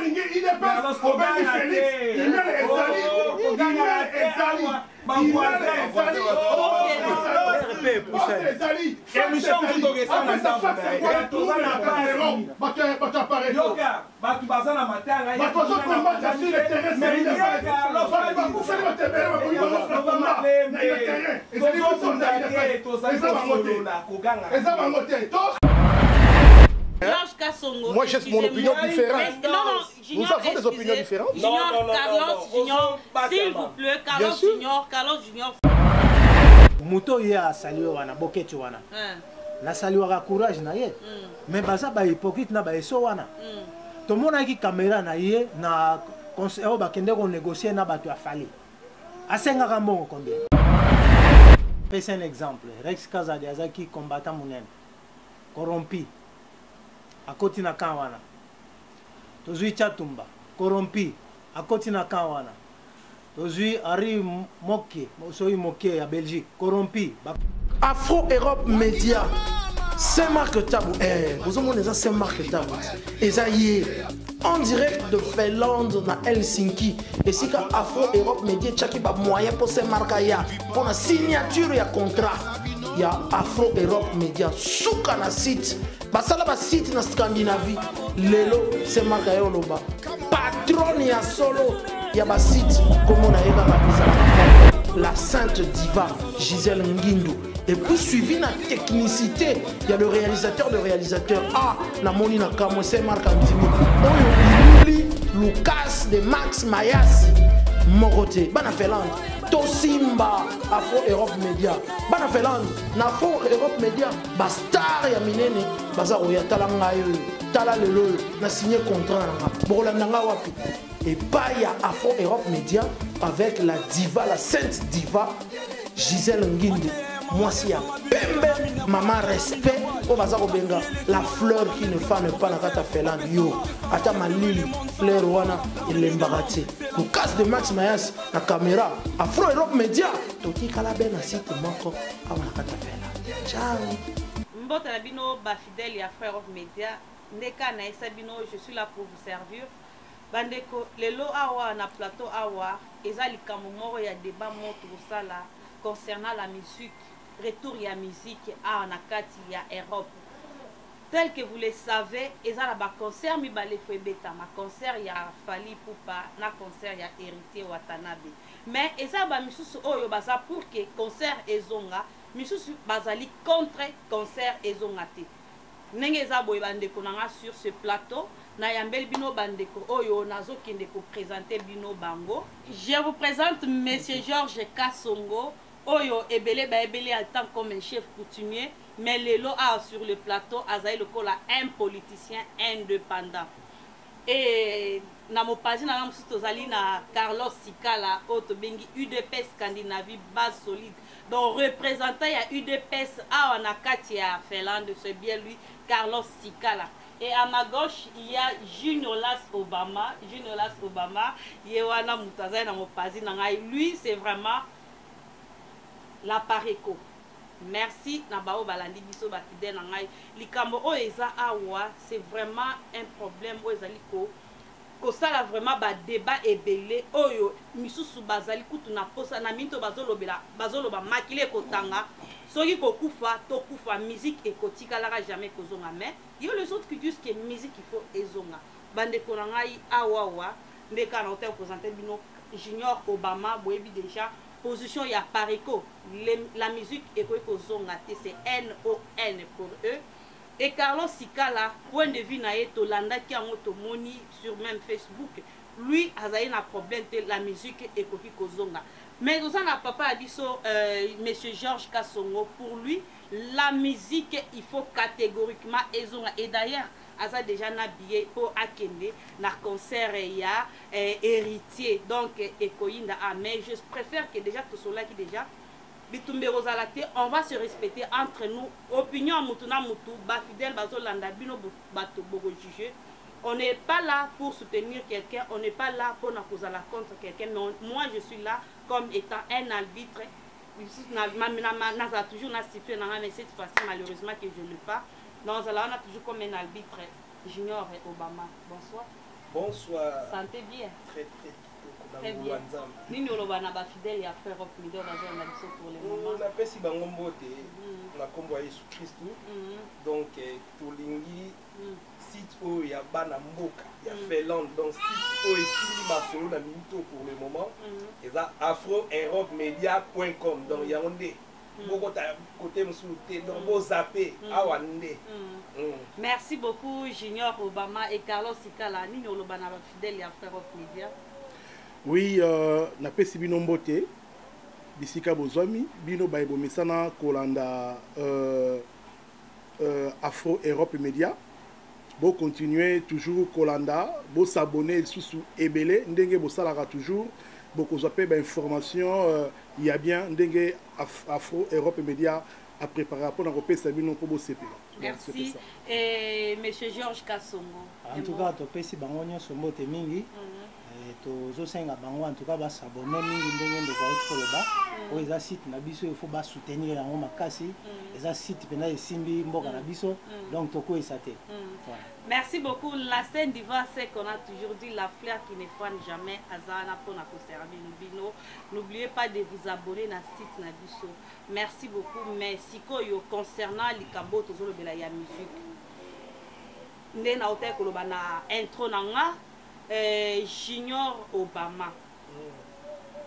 ringi IDPS Obéi Félix email ezali Georges Kassongo. Moi, j'ai mon opinion différente. Non, nous avons des opinions différentes. Junior, Carlos Junior, s'il vous plaît, Carlos Junior. Muto ya salio wana bokecho wana. Na salio ka courage na ye. Mais baza ba hypocrite na ba eso wana. To mona ki caméra na ye na conseil ba kende ko négocier na bato ya fali. Asenga ka mbongo combien? Pese un exemple. Rex Kazadi azaki combattant munene. Corrompu. Akoti na kawana. Tozui Chatumba. Corrompu. Akoti na kawana. Tozui Ari Moké. Osoyi Moké à Belgique. Corrompu. Afro Europe Média. C'est Marc Tabou. Vous avez déjà c'est Marc Tabou. Et ça y est. En direct de Finlande na Helsinki. Et si quand Afro Europe Média tchaki ba moyen pour ces marques ya. Pour la signature ya contrat. Il y a Afro Europe Média. Souka na site. Basala ba site na Scandinavie. Lelo c'est marque ya loba. Patron ya solo. Il y a ba site comme on a eu la sainte diva Gisèle Ngindu. Et puis suivi la technicité, il y a le réalisateur de réalisateur. Ah, la moni na kamo c'est Marc Andimi. Oyo Lucas de Max Mayas. Morote, Bana Finlande. Tosimba, Afro Europe Média. Bana Finlande, na Afro Europe Média. Ba star ya minene, baza oya talanga yo. Tala lelo, na signé contrat nanga. Bola nanga wapi. Et pas il y a Afro Europe Média avec la diva, la sainte diva Gisèle Ngindu. Moi si ya pembe, maman respect, au bazar benga, la fleur qui ne fane pas na kata Finlande yo. Ata malili, fleur wana il l'embarraté. Le cas de Max Mayas na caméra, Afro Europe Média, toti kala ben na site moko awana kata Finlande. Ciao. Mbota na bino ba fidèle ya Afro Europe Média, ndeka na esabino, je suis là pour vous servir. Bandeko lelo awa na plateau awa ezali kamomoro ya débat moto sala concernant la musique, retour ya musique à na kati ya Europe. Tel que vous le savez, ezala ba concert mi balé febeta, ma concert ya Fali Poupa, na concert ya Héritier Watanabe. Mais ezala ba misusu oyo baza pour que concert ezonga, misusu bazali contre concert ezonga te. Nenge eza boye bandeko nanga sur ce plateau. Na yambel bino bandeko oyo nazo kende ko présenter bino bango. Je vous présente monsieur Georges Kassongo oyo ebele ba ebele en tant comme un chef coutumier, mais lelo a sur le plateau azaï le kola un politicien indépendant. Et na mopazi na msuto tozali na Carlos Sikala auto bengi UDPS Scandinavie base solide. Donc représentant ya UDPS a na kati ya Finlande, c'est bien lui Carlos Sikala. Et à ma gauche, il y a Junior Las Obama. Junior Las Obama, Yewana Moutazay Namopazi Nangai. Lui, c'est vraiment la pareco. Merci Nabao Balandi Biso Bakide Nangai. Likambo Oeza Awa, c'est vraiment un problème. Oezaliko. Kosala vraiment ba débat ebele oyo misusu bazali kutu na posa na minto bazoloba makile kotanga soki kokufa to kufa musique ekotika lara jamais kozonga mais il y a les autres qui disent que musique il faut ezonga bande konangai awawa ndeka na hôtel présenté bino Junior Obama boyebi déjà position ya pareco la musique ekozonga te c'est NON pour eux. Et Carlos Sikala, point de vue na yeto landa qui a moni sur même Facebook, lui a un problème de la musique et koki kozonga. Mais nous en a papa a dit so monsieur Georges Kassongo, pour lui la musique il faut catégoriquement ezonga. Et d'ailleurs asa déjà nabillé pour akende na concert ya héritier donc ekoyinda mais je préfère que déjà tout cela qui déjà on va se respecter entre nous. Opinion mutuna mutu, ba fidèle bazolanda bino bato bogo juger. On n'est pas là pour soutenir quelqu'un, on n'est pas là pour la contre quelqu'un. Moi je suis là comme étant un arbitre. Toujours sifflé, mais cette fois-ci malheureusement que je ne l'ai pas. Donc on a toujours comme un arbitre Junior et Obama. Bonsoir. Bonsoir. Santé bien. Très bien. Nini oloba na ba fidèle ya frère of Mido bazo na biso pour le moment. On appelle si bango mbote na kombo ya Yesu Christ. Donc tolingi site oyo ya bana mboka ya Finlande. Donc site oyo esili masolo na minute pour le moment. Eza afroeuropemedia.com. Donc ya onde beaucoup de côté msoute donc beau zappé awande. Merci beaucoup Junior Obama et Carlos Sikala nini oloba na ba fidèle ya frère of Media. Oui, na pesi bino mbote bisika bozwami bino bayebo misana kolanda Afro Europe Media. Bo continuer toujours kolanda, bo s'abonner sous ebele ndenge bo salaka toujours. Beaucoup d'appels information il y a bien ndenge Afro Europe Media a préparé pour nous Sabino pour CP. Merci et monsieur Georges Kassongo. En tout cas to pesi bango nyonso mbote mingi. To senga bango en tout cas ba s'abonner mingi ndenge ndeko koloba. O eza site na biso il faut ba soutenir yango makasi. Eza site pena esimbi mboka na biso donc toko esate. Merci beaucoup. La scène d'Ivoire, c'est qu'on a toujours dit la fleur qui ne fane jamais. Azana pour nous servir Nubino. N'oubliez pas de vous abonner à ce site Nabiso. Merci beaucoup. Mais si concernant les Kambo, toujours le la musique. Nous avons intro nanga Junior Obama.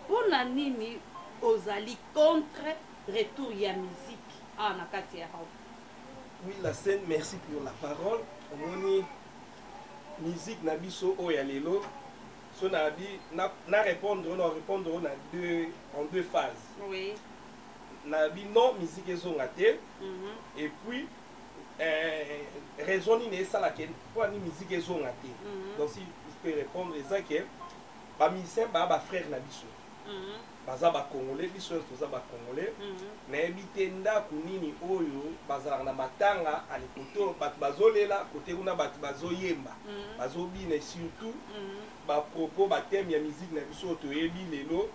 Pour la nini ozali contre retour ya musique à Nakati Europe. Oui, la scène, merci pour la parole. Moni musique na biso oya lelo so na bi na répondre en deux phases. Oui. Na bi non musique ezonga te et puis raison ni ça la ken pour ni musique ezonga te. Donc si je peux répondre ça que ba musicien ba frère na biso. Baza ba congolais biso toza ba congolais na ebitenda kunini oyo bazala na matanga alikoto bat bazolela côté kuna bat bazoyemba bazobina surtout ba propos ba thème ya musique na biso to yebi lelo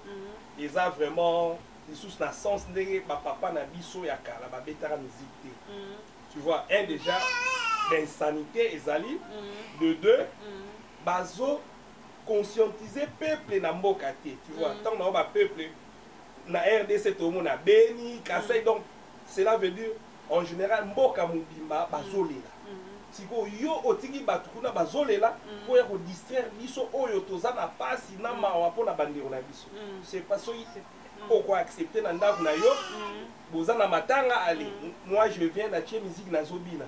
eza vraiment sous na sens ndenge ba papa na biso ya kala ba betara musique te. Tu vois un déjà d'insanité ezali de deux bazo conscientiser peuple na mboka te, tu vois, tant na ba peuple na RDC tout le monde a béni Kasai, donc cela veut dire en général mboka mubimba bazolela siko yo otiki batu kuna bazolela pour ya ko distraire biso oyo toza na pasi na mawa pona bandiro na biso c'est pas so pourquoi accepter na ndako na yo boza na matanga allez moi je viens na tie musique na zobina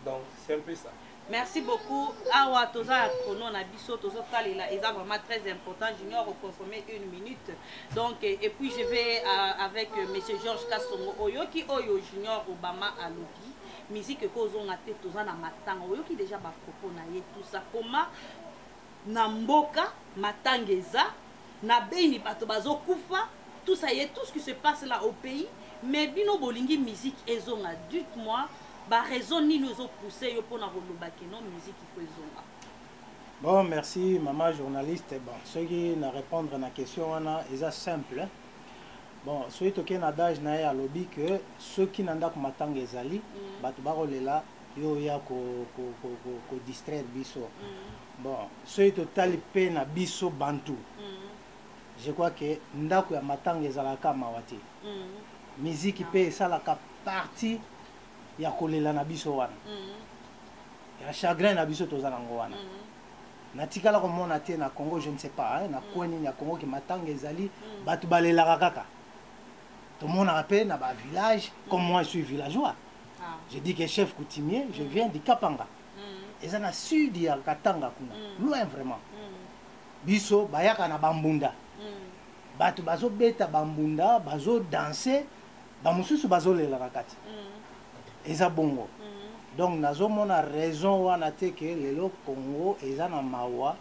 donc c'est un peu ça. Merci beaucoup. Awa toza chrono na biso tozo kalela eza vraiment très important. Junior au consommer 1 minute. Donc et puis je vais avec monsieur Georges Kassongo Oyoki Oyo Junior Obama alobi musique ko zonga te toza na matanga Oyoki déjà ba propos na ye tout ça comment na mboka matangeza na beni bato bazo kufa tout ça y est tout ce qui se passe là au pays mais bino bolingi musique ezonga dites-moi ba raison ni nous ont poussé yo pona kolobaki non musique il faut ezonga. Bon merci maman journaliste. Bon ceux qui na répondre na question wana eza simple. Bon ceux qui na adage na ya lobby que ceux qui nanda ko matanga ezali bato ba kolela yo ya ko distraire biso. Bon ceux total pe na biso bantu. Je crois que ndako ya matanga ezalaka mawati. Musique pe esalaka partie ya kolela na biso wana ya chagrin na biso toza nango wana natikala komona te na Congo je ne sais pas na kweni ya Congo ki matanga ezali batu balelaka kaka tomona pe na ba village comme moi je suis villageois je dis que chef coutumier je viens du Kapanga eza na sud ya Katanga kuna loin vraiment biso bayaka na bambunda batu bazo beta bambunda bazo danser ba mususu bazo lela kati eza bongo donc nazomona raison wana te ke lelo Congo eza na mawa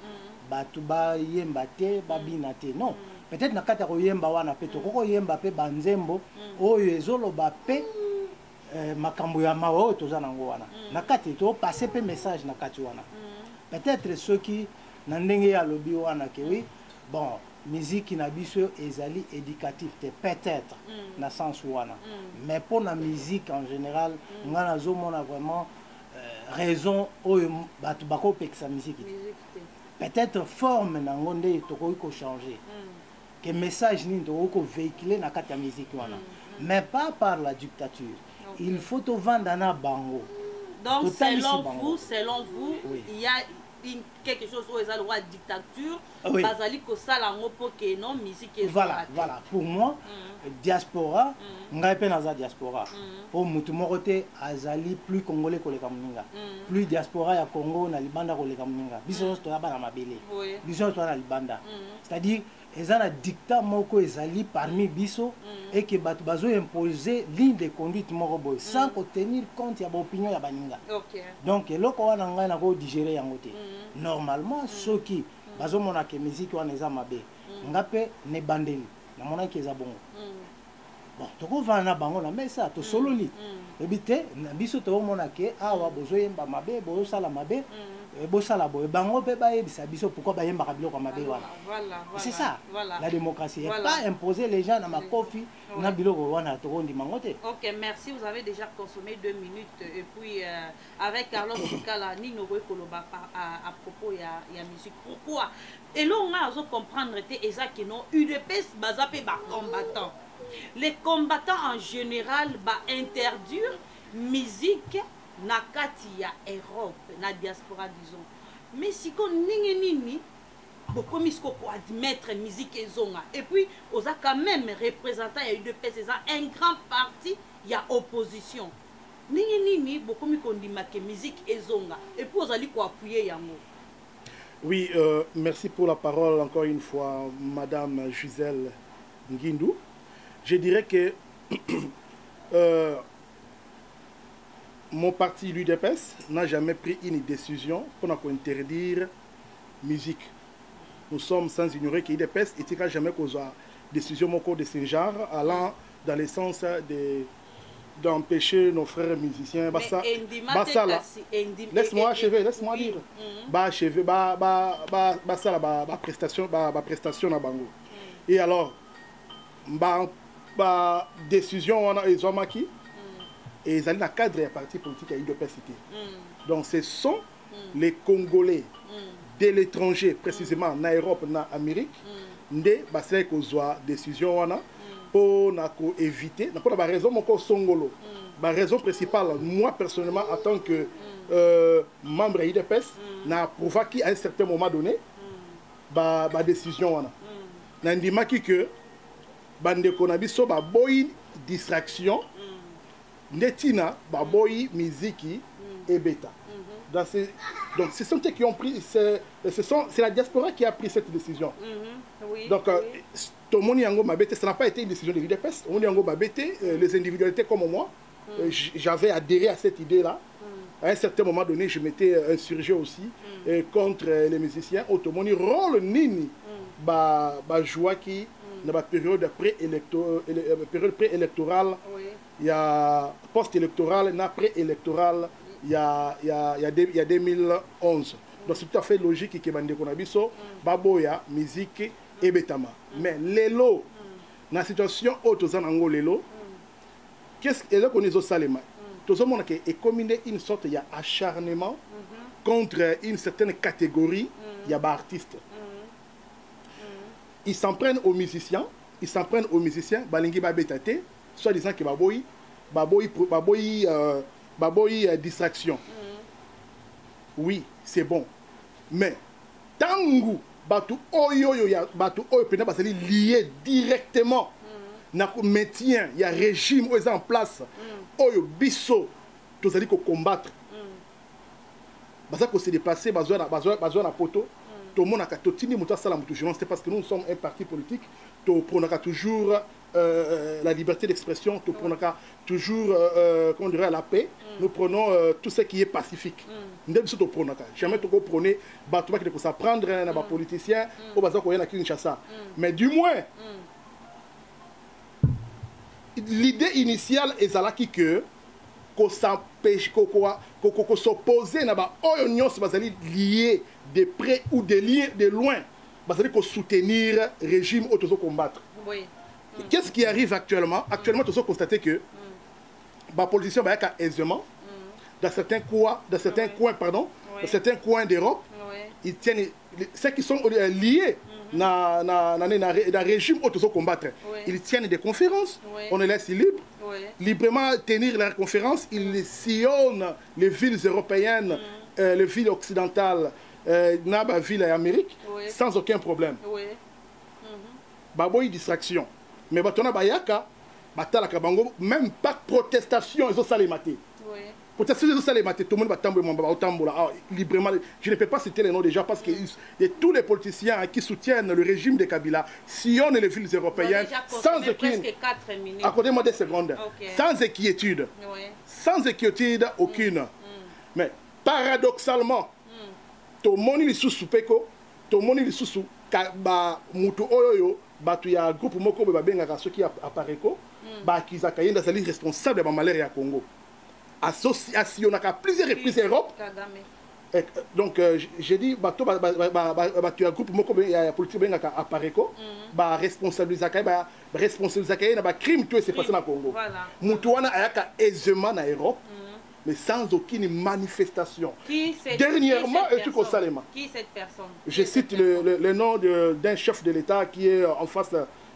batu ba yemba te babina te non peut-être na kata ko yemba wana pe to ko yemba pe banzembo oyo ezoloba pe makambo ya mawa oyo toza nango wana na kati to passer pe message na kati wana peut-être ceux qui na ndenge ya lobi wana ke oui bon musique na biso ezali éducatif te peut-être na sens wana mais pour la musique en général nga nazomona vraiment raison oyo bato bakopekisa musique peut-être forme nango nde tokoki kochanger que message nini tokoki kovéhicule na kati ya musique wana mais pas par la dictature. Il faut vendre na bango. Donc selon vous, oui. Il y a quelque chose où ils ont le droit de dictature, bazali ko sala ngo po ke non musique. Voilà, voilà. Pour moi, diaspora, ngai pe naza diaspora. Pour mutu moko te azali plus congolais ko leka muninga. Plus diaspora ya Congo na libanda ko leka muninga. Biso to ya bana mabele. Biso to na libanda. C'est-à-dire ils ont un dictat moko ezali parmi biso et que bato bazo imposer ligne de conduite moko boy sans tenir compte ya opinion ya baninga. Donc eloko wana ngai na ko digérer yango te. Normalement ceux qui bazo mona ke musique wana eza mabe ngape ne bandeli na mona ke eza bongo. Bon toko vana bango na mesa to sololi. Ebite na biso to mona ke awa bozo yemba mabe bozo sala mabe. Bango pe ba yebisa biso pourquoi ba yemba biloko mabe wana. C'est ça. La démocratie. Et pas imposer les gens na makofi na biloko wana to kondi mangote. OK, merci. Vous avez déjà consommé 2 minutes et puis avec Carlos Kala ni no koloba à propos ya musique. Pourquoi? Et là on a comprendre te ezaki non UDPS baza pe ba combattants. Les combattants en général ba interdire musique na kati ya Europe na diaspora disons. Mais si qu'on nini beaucoup misko ko admettre musique ezonga et puis oza quand même représentant ya UDPS ça un grand parti ya opposition. Nini beaucoup mi kondima ke musique ezonga et puis ozali ko appuyer yango. Oui, merci pour la parole encore une fois madame Gisèle Ngindou. Je dirais que mon parti, l'UDPS, n'a jamais pris une décision pour interdire la musique. Nous sommes sans ignorer que l'UDPS n'était jamais causé décision de ce genre, allant dans le sens d'empêcher nos frères musiciens. Laisse-moi achever, laisse-moi dire. Prestation à Bango. Et alors, décision, ils ont maquis. Et ils allaient dans le cadre des partis politiques à l'UDPS. Donc ce sont les Congolais de l'étranger, précisément en Europe, en Amérique, qui ont décision pour éviter, pour la raison la raison principale, moi personnellement, en tant que membre de l'UDPS, n'a prouvé qu'à un certain moment donné, la décision. N'a dit que bande konabiso ba boy distraction netina ba boy musique et bêta. Donc ce sont ceux qui ont pris c'est la diaspora qui a pris cette décision. Donc tout le monde yango mabete, ça n'a pas été une décision de l'UDPS. On yango mabete, les individualités comme moi, j'avais adhéré à cette idée là. À un certain moment donné, je m'étais insurgé aussi contre les musiciens. Automoni rôle nini ba joie qui dans la période préélectorale, il y a post-électorale, après-électorale, il y a 2011. Donc c'est tout à fait logique que Bande Konabiso, Baboya, musique et Betama. Mais l'élo, dans la situation haute aux Anango, l'élo, qu'est-ce que qu'on est au Salema? Tout le monde est combiné une sorte d'acharnement contre une certaine catégorie, il y a des artistes. Ils s'en prennent aux musiciens, balingi babetate, soit disant que baboy distraction. Oui, c'est bon. Mais tangu batu oyo pena basali lié directement na maintien, il y a régime où en place. Oyo biso tous allez combattre. Basa ko se déplacer bazoa na poto. Tout le monde a totini muta sala mutu je c'est parce que nous sommes un parti politique to pronaka toujours la liberté d'expression, to pronaka toujours comment dirait la paix. Nous prenons tout ce qui est pacifique. Ndem so to pronaka jamais to ko prôner bato ba ki ko s'apprendre na ba politicien au baza ko yana Kinshasa. Mais du moins l'idée initiale est zalaki que qu'on s'opposer na ba oyo nyonso bazali lié de près ou de loin, bazali ko soutenir régime au tozo combattre. Oui. Qu'est-ce qui arrive actuellement? Actuellement, tozo constater que ba politiciens ba yaka aisément dans certains coins, pardon, dans certains coins d'Europe, ils tiennent ceux qui sont liés dans le régime où ils sont combattre. Ils tiennent des conférences, on les laisse libres, librement tenir leurs conférences, ils sillonnent les villes européennes, les villes occidentales, les villes d'Amérique, sans aucun problème. Baboy distraction. Mais batona bayaka, batalaka bango, même pas protestation, ils ont ça les matés. Protestation, ils ont ça les matés. Tout le monde va tambour librement. Je ne peux pas citer les noms déjà parce que tous les politiciens qui soutiennent le régime de Kabila sillonnent les villes européennes sans aucune. Accordez-moi des secondes. Sans inquiétude. Sans inquiétude aucune. Mais paradoxalement, tout le monde est sous soupeko, tout le monde est sous ba mutu oyoyo batu ya groupe moko be babengaka soki apareko ba kizaka yenda zali responsable de malheur ya Congo association à plusieurs reprises Europe donc j'ai dit batu ya groupe moko ya politique bengaka apareko ba responsabilisaka na ba crime tout s'est passé na Congo mutu wana ayaka aisément na Europe mais sans aucune manifestation. Dernièrement, qui cette personne? Je cite le nom d'un chef de l'État qui est en face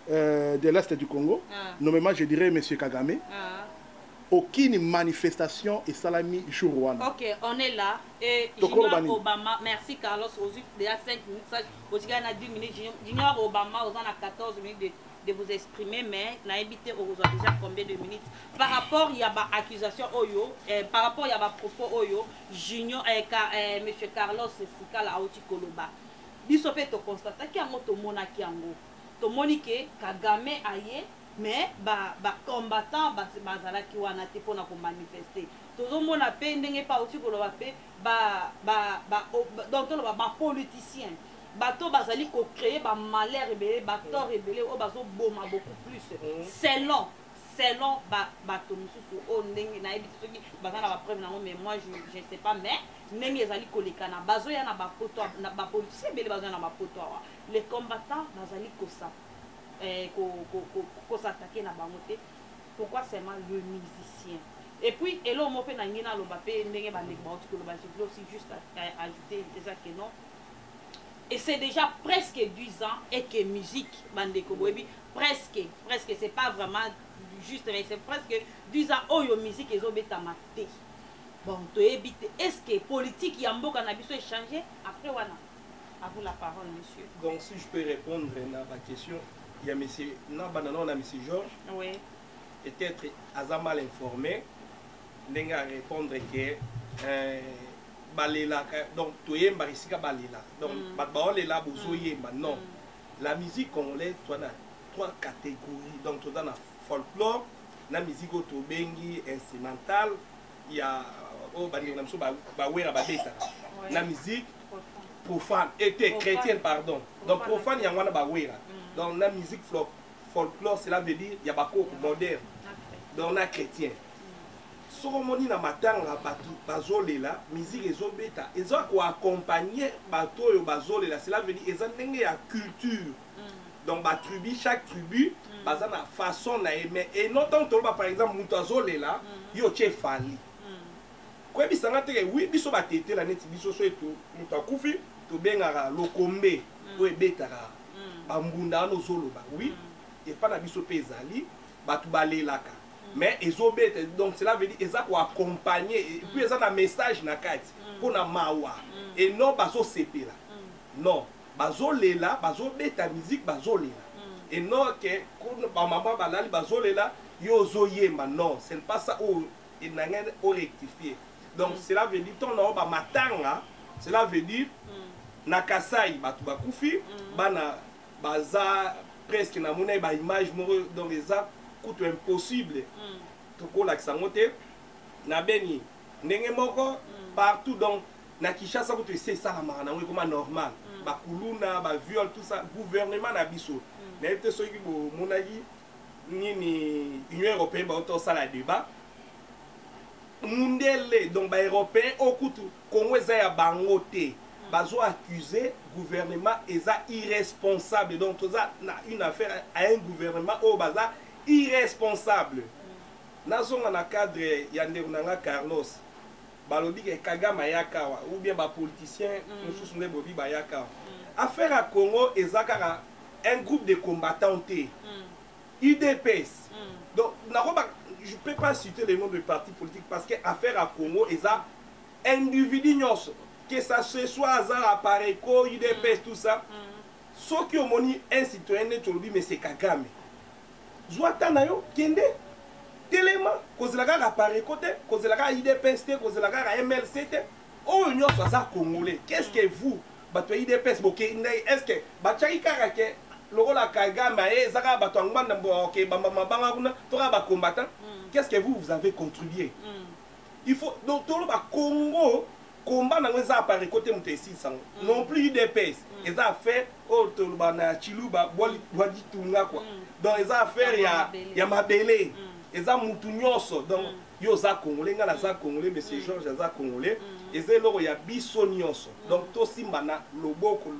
de l'Est du Congo. Nommément, je dirais M. Kagame. Aucune manifestation et salami jour. Ok, on est là. Et Junior Obama, merci Carlos, il y a 5 minutes, aussi il y a 10 minutes. Junior Obama, on a 14 minutes de vous exprimer, mais n'a évité déjà combien de minutes par rapport il y a des accusations oyo par rapport il y a des propos oyo Junior monsieur Carlos Sikala auti koloba biso pe to constate ki yango to mona ki yango to moni ke Kagame aye mais ba combattant bazala ki wana te pona ko manifester tozo mona pe ndenge pa auti koloba pe donc ba politicien bateau bazali ko créer ba malheur rebelle bateau rebelle o bazo boma beaucoup plus selon bateau mususu o ndenge na yebi soki bazana ba preuve nango mais moi je sais pas mais ndenge ezali kolekana bazo ya na ba poto na ba politicien bele bazo na ba poto wa les combattants bazali ko sa ko s'attaquer na bango te pourquoi seulement le musicien et puis elo mo pe na ngina lo ba pe ndenge ba nek ba otiko lo ba aussi juste ajouter déjà que non. Et c'est déjà presque 10 ans et que musique, Bandeko Boebi, presque, c'est pas vraiment juste, mais c'est presque 10 ans où la musique est obétamate. Bon, est-ce que politique Yambo Cannabis a changé après Wana? À vous la parole, monsieur. Donc, si je peux répondre à ma question, il y a monsieur, on a monsieur Georges. Oui. Peut-être à mal informé, il a répondre que. Balela donc toyemba risika balela donc baolela bozoyemba non la musique congolaise toi na 3 catégories donc tu dans la folklore na musique to bengi instrumental il y a oh bandi na mso ba wera ba beta na musique profane et chrétienne pardon donc profane il y a wana ba wera donc la musique folklore cela veut dire il y a ba ko moderne donc na chrétien Soromoni na matanga bazolela musique ezobeta eza ko accompagner bato yo bazolela cela veut dire eza ndenge ya culture donc ba tribu chaque tribu baza na façon na aimer et non tant que par exemple muto azolela yo che fali ko bisanga te oui biso batete la neti biso so eto muto akufi to bengara lokombe o ebetara bambunda no zoloba oui et pas na biso pezali batu balelaka mais ezobeta donc cela veut dire eza ko accompagner et puis eza na message na kati pona mawa et non bazo sepela non bazolela bazobeta musique bazolela et non que ba maman balali bazolela yo zoyemba non c'est pas ça où il n'a rien au rectifier donc cela veut dire ton ba matanga cela veut dire na Kasai batu bakufi bana baza presque na mona ba image dans les arts coûte impossible to ko la kisangote na beni ndenge moko partout donc na Kinshasa ko to c'est ça la marana comme normal ba kuluna ba viol tout ça gouvernement na biso na ete so ki bo monagi nini Union européenne ba to ça la débat mundele donc ba européen okutu Congo za ya bangote bazo accuser gouvernement eza irresponsable donc toza na une affaire à un gouvernement au baza irresponsable nazonga na cadre ya ndeko nanga Carlos balobi ke Kagame yakawa ou bien ba politicien mususu nde bobi ba yakawa affaire à Congo ezaka un groupe de combattants T UDPS donc je peux pas citer les noms de partis politiques parce que affaire à Congo eza individu nyonso que ça ce soit hasard appareil ko UDPS tout ça ce qui omoni un citoyen ne tolobi mais c'est Kagame zwata na yo kende telema kozelaka appareil côté kozelaka UDPS te kozelaka MLC te o nyonso aza congolais qu'est-ce que vous bato UDPS boke est-ce que bachaki kaka ke lokola Kagame ezaka bato ngwana ok bamba kuna toka ba combattant qu'est-ce que vous avez contribué il faut donc tout le Congo combat na ngeza appareil côté mutesi sango non plus UDPS eza affaire o to bana chiluba boli tunga quoi donc eza affaire ya mabele eza mutu nyonso donc yo za congolais ngala za congolais monsieur Georges za congolais eza loko ya biso nyonso donc to simba na loboko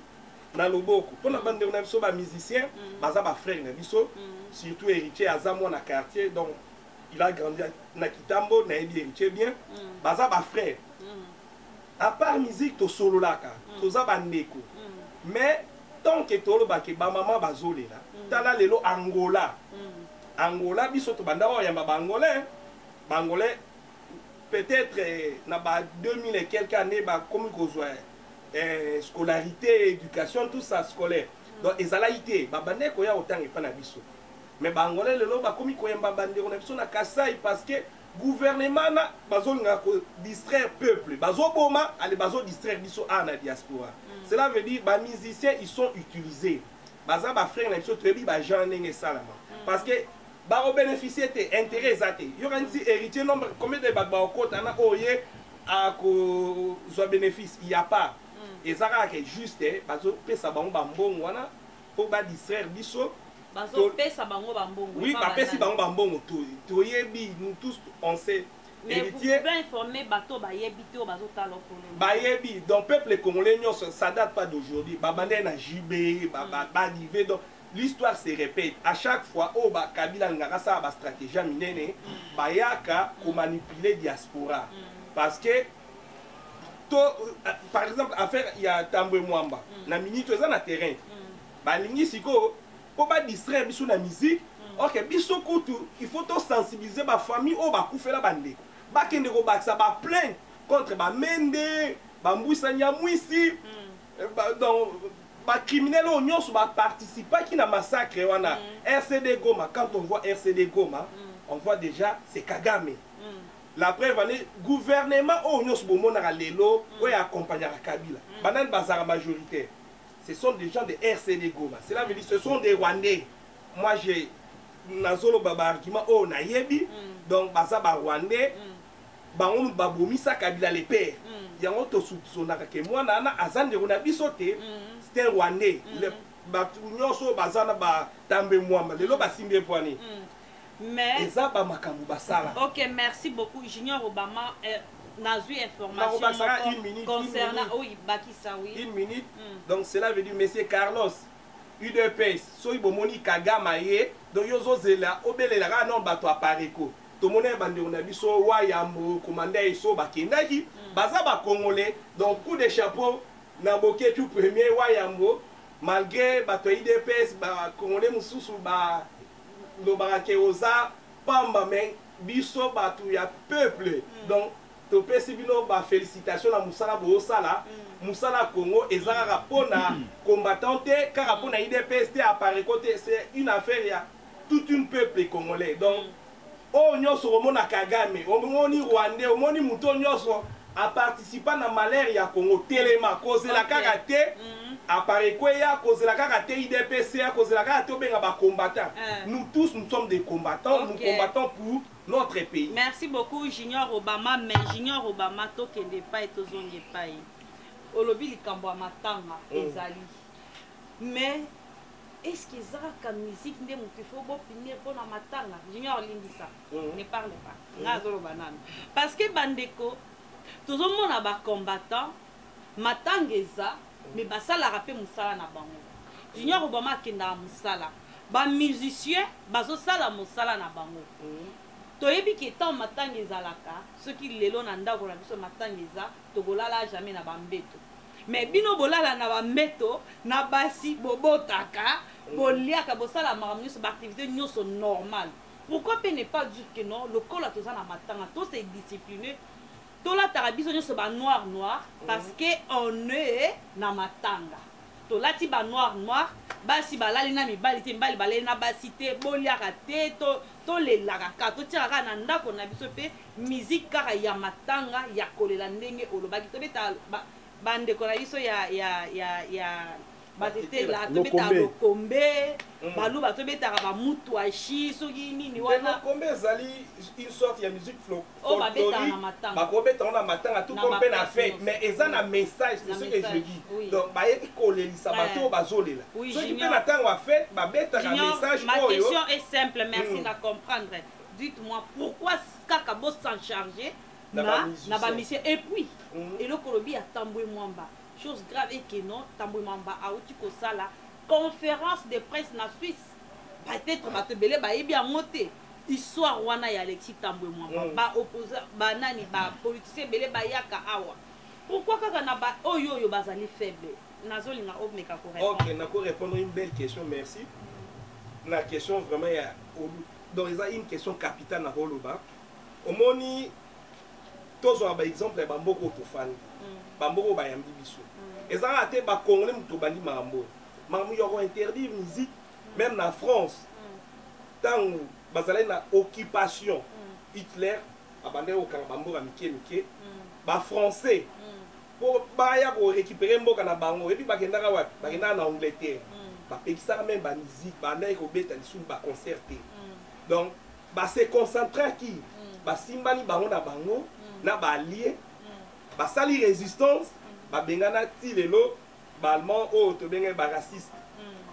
pona bande na biso ba musicien baza ba frère na biso surtout héritier azamo na quartier donc il a grandi na Kitambo na héritier bien baza ba frère à part musique to solo laka toza ba ndeko mais tant que tolo ba ke ba maman bazolela tala lelo Angola biso to banda ya ba Angolais peut-être na ba 2000 et quelques années ba comme kozwa scolarité éducation tout ça scolaire donc ezalaité ba bande ko ya autant epa na biso mais ba Angolais lelo ba komi ko yamba bande ko na biso na Kasai parce que gouvernement na bazolinga ko distraire peuple bazoboma ale bazo distraire biso na diaspora cela veut dire ba musiciens ils sont utilisés baza ba frère na biso trebi ba gens ndenge salama parce que ba bénéficier te intérêt zate yo kanisi héritier nombre combien de ba okota na oye a ko zo bénéfice il y a pas ezaka ke juste bazo pesa bango ba mbongo wana pour ba distraire biso bazo pesa bango ba mbongo oui ba pesi bango ba mbongo to yebi nous tous on sait mais héritier vous pouvez informer bato ba yebi te bazo talo kolo ba yebi donc peuple congolais ça date pas d'aujourd'hui ba bandé na JB ba arrivé donc l'histoire se répète à chaque fois au ba Kabila ngaka sa ba stratégie minene ba yaka ko manipuler diaspora parce que par exemple affaire il y a Tambwe Mwamba na minute eza na terrain ba lingi siko pour pas distraire biso na musique OK biso kutu il faut to sensibiliser ba famille o ba kufela bande ba kende ko baksa ba plainte contre ba mende ba mbwisa nyamwisi donc ba criminel o nyonso ba participer qui na massacre wana RCD Goma quand on voit RCD Goma on voit déjà c'est Kagame la preuve est gouvernement o nyonso bomona lelo o ya accompagner Kabila banane bazara majoritaire ce sont des gens de RCD Goma cela veut dire ce sont des Rwandais moi j'ai nazolo baba argument o na yebi donc baza ba Rwandais bango babomisa Kabila les pères yango to soupçonnaka ke mwana na azande na biso te c'était Rwandais le batu nyonso bazana ba Tambe Mwamba lelo basimbi poani mais eza ba makambu basala. OK, merci beaucoup Junior Obama n'a eu information concernant oui Bakissa oui une minute donc cela veut dire monsieur Carlos UDPS so ibomoni Kagame ye donc yozo zela obelela ka non bato apareko to mona bande on a biso wa yambo commandant iso bakendaki baza ba congolais donc coup de chapeau na boké tout premier wa yambo malgré bato UDPS ba congolais mususu ba lo barake oza pamba mais biso bato ya peuple donc to pesi bino ba félicitations na musala bo sala musala Congo ezaka pona combattante car pona IDPS apparaît côté c'est une affaire ya tout une peuple congolais donc o nyoso romona Kagame omoni Rwandais omoni muto nyoso a participé na malheur ya Congo telema cause la karaté apparaît quoi ya cause la karaté IDPS ya cause la karaté benga ba combattants nous tous nous sommes des combattants nous combattons pour notre pays. Merci beaucoup Junior Obama mais Junior Obama to kende pa etozonge pa olobi likambo ya matanga ezali mais est-ce que ça comme musique ndé mutu faut bo finir pour na matanga Junior lindisa ne parle pas ngazolo banane parce que bandeko tozomona ba combattant matanga eza mais basala rapé musala na bango Junior Obama kenda musala ba musicien bazo sala musala na bango toyebi ki tant matanga ezalaka soki lelo na ndako na biso matanga eza tokolala jamais na bambeto mais bino bolala na bambeto na basi bobotaka boliaka bosala makambo nyonso baactivité nyonso normale. Pourquoi peut ne pas dire que non lokola toza na matanga to c'est discipliné tolataka biso nyonso ba noir parce que on est na matanga tolati ba noir basi balali na mibali te mibali balali na basi te boliaka te tolelaka ka totiaka na ndako na biso mpe musique kaka ya matanga ya kolela ndenge olobaki tobeta bandeko na biso ya batetela tobeta lokombe baluba tobetaka bamutwashi soki nini wana lokombe ezali une sorte ya musique folklorique bakobeta na matanga tout comme na fête mais eza na message c'est ce que je dis donc bayebi kolelisa bato bazolela soki mpe na ntango ya fête babetaka message ma oyo. question est simple merci na comprendre dites-moi pourquoi kaka bo s'en charger na bamisien et puis eloko lobi ya Tambwe Mwamba chose grave et que non Tambwe Mwamba auti kosala conférence de presse na Suisse peut-être bato belé bayebi yango te histoire wana ya Alexis Tambwe Mwamba ba opposant ba nani ba politicien belé bayaka awa pourquoi kaka na ba oyo bazali faible nazolinga omeka ko répondre. OK nako répondre une belle question merci la question vraiment ya donc il y a une question capitale na holoba omoni tozwa ba exemple ba mboko tofani bamboko bayambi biso ezanga te ba congolais muto bandi mambo yoko interdit musique même na France tant bazalai na occupation Hitler abandé au kanga bamboka mike ba français pour baya ko récupérer mboka na bango et puis bakendaka wapi bakendaka na Angleterre ba pekisa même ba musique ba ndai ko beta lisu ba concerter donc ba se concentrer qui ba simbani bango na bango na ba allié basali résistance babengana ti lelo balman o to benga ba raciste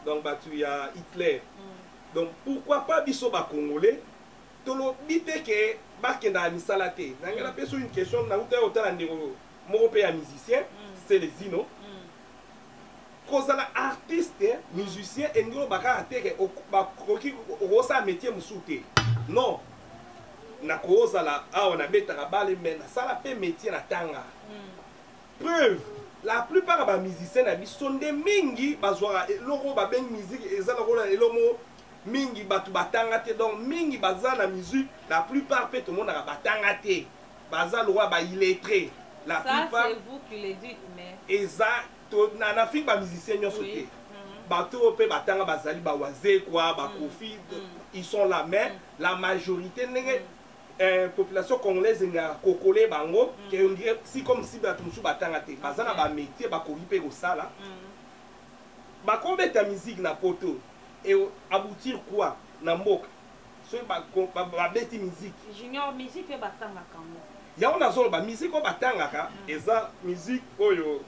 donc batu ya Hitler donc pourquoi pas biso ba congolais tolo bité que bakenda misala te nangela peso une question na uta otala ndeko moko pe ya musicien c'est les ino kozala artiste musicien engelo baka te ke bakoki osa métier musute non na kozala awa na betaka bale mais na sala pe métier na tanga preuve la plupart ba musiciens na biso nde mingi bazwara eloko ba beng musique ezala kola elomo mingi batu batanga te donc mingi bazala musique la plupart pe tout le monde na batanga te bazala roi ba illettré la ça plupart c'est vous qui le dites mais exact na fi ba musiciens nyoso te bato pe batanga bazali ba waze quoi ba kofi ils sont là mais la majorité ndenge population congolaise nga kokole bango que on dirait si comme si bato musu batanga te bazana ba métier ba koki pe ko sala ba kombeta musique na poto et aboutir quoi na mboka so ba beti musique junior musique pe batanga kango ya on azolo ba musique ko batanga ka eza musique oyo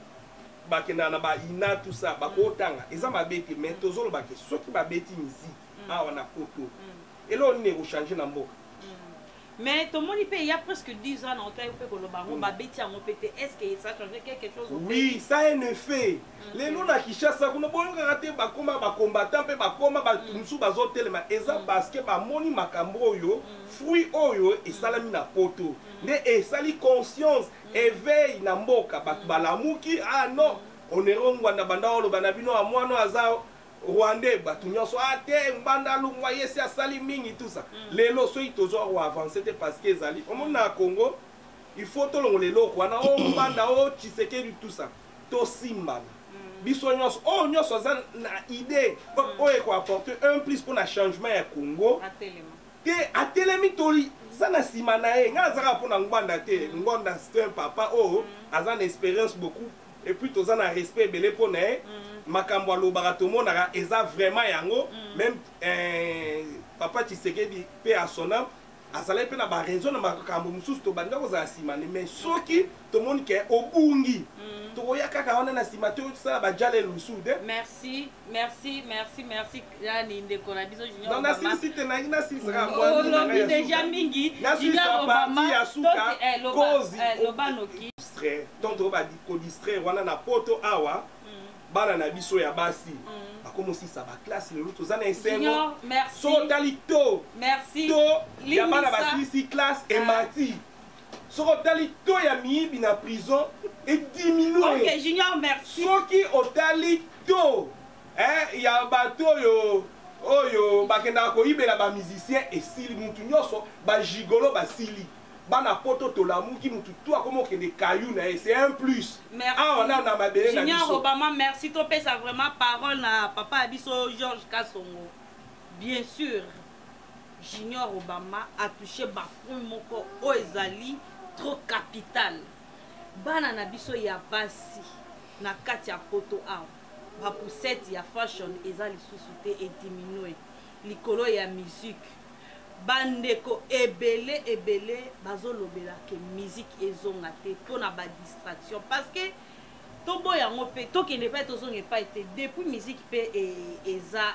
bakenda na ba ina tout ça ba ko tanga eza ma beti mais tozolo ba ke soki ba beti musique awa na poto et là on est au changer na mboka. Mais tout le monde il y a presque 10 ans on peut est-ce que ça a changé quelque chose? Oui, ça a un effet. Les gens qui chassent ça, on a raté ba combattant pe ba koma ba musu bazo telema eza parce que ba moni makambo yo fruit oyo et salami na poto. Ne et sali conscience éveil na mboka ba balamuki ah non on est rongwa banda olo bana bino a mwana azao Rwandais batu nyonso ate mbanda lungwa yesi asali mingi tout ça lelo so itozo ko avancer te parce que ezali au na Congo il faut to longo lelo kwana o mbanda o Tshisekedi tout ça to simba biso nyonso o nyonso za na idée o e ko apporter un plus pour na changement ya Congo atelemi toli sana sima na e nga zaka pour na ngwanda te ngonda c'est un papa o azan expérience beaucoup et puis toza na respect belé pour na makambo alobaka tomonaka eza vraiment yango même papa Tshisekedi pe asona azalaki pe na ba raison na makambo mosusu tobanda kozala nsima mais soki tomoni ke obungi tokoya kaka wana na nsima tosala bajale lusu de merci yani ndeko na biso junior na silisite nangi na silisaka olobi deja mingi junior obama kozi lobanoki tonto badistraire wana na poto awa bana na biso ya basi bakomosisa baklasse lelo toza na esengo merci so tali to merci to ya bana basilisi classe emati soko tali to ya miyibi na prison ediminue ok Junior merci soki otali to ya bato oyo bakendaka koyibela bamusicien esili mutu nyonso bajigolo basili bana poto tolamuki mutu tu akoma okende kayu na ye c'est un plus awa na na mabele na biso Junior Obama merci topesa vraiment parole na papa ya biso Georges Kasongo bien sûr Junior Obama a touché bafruit moko oyo ezali trop capital bana na biso ya basi na kati ya poto awa bapusete ya fashion eza lisusu te ediminue likolo ya musique bandeko ebele bazolobela ke musique ezonga te mpona badistraction parce que tobo yango mpe tokende mpe tozonga epai te depuis musique mpe eza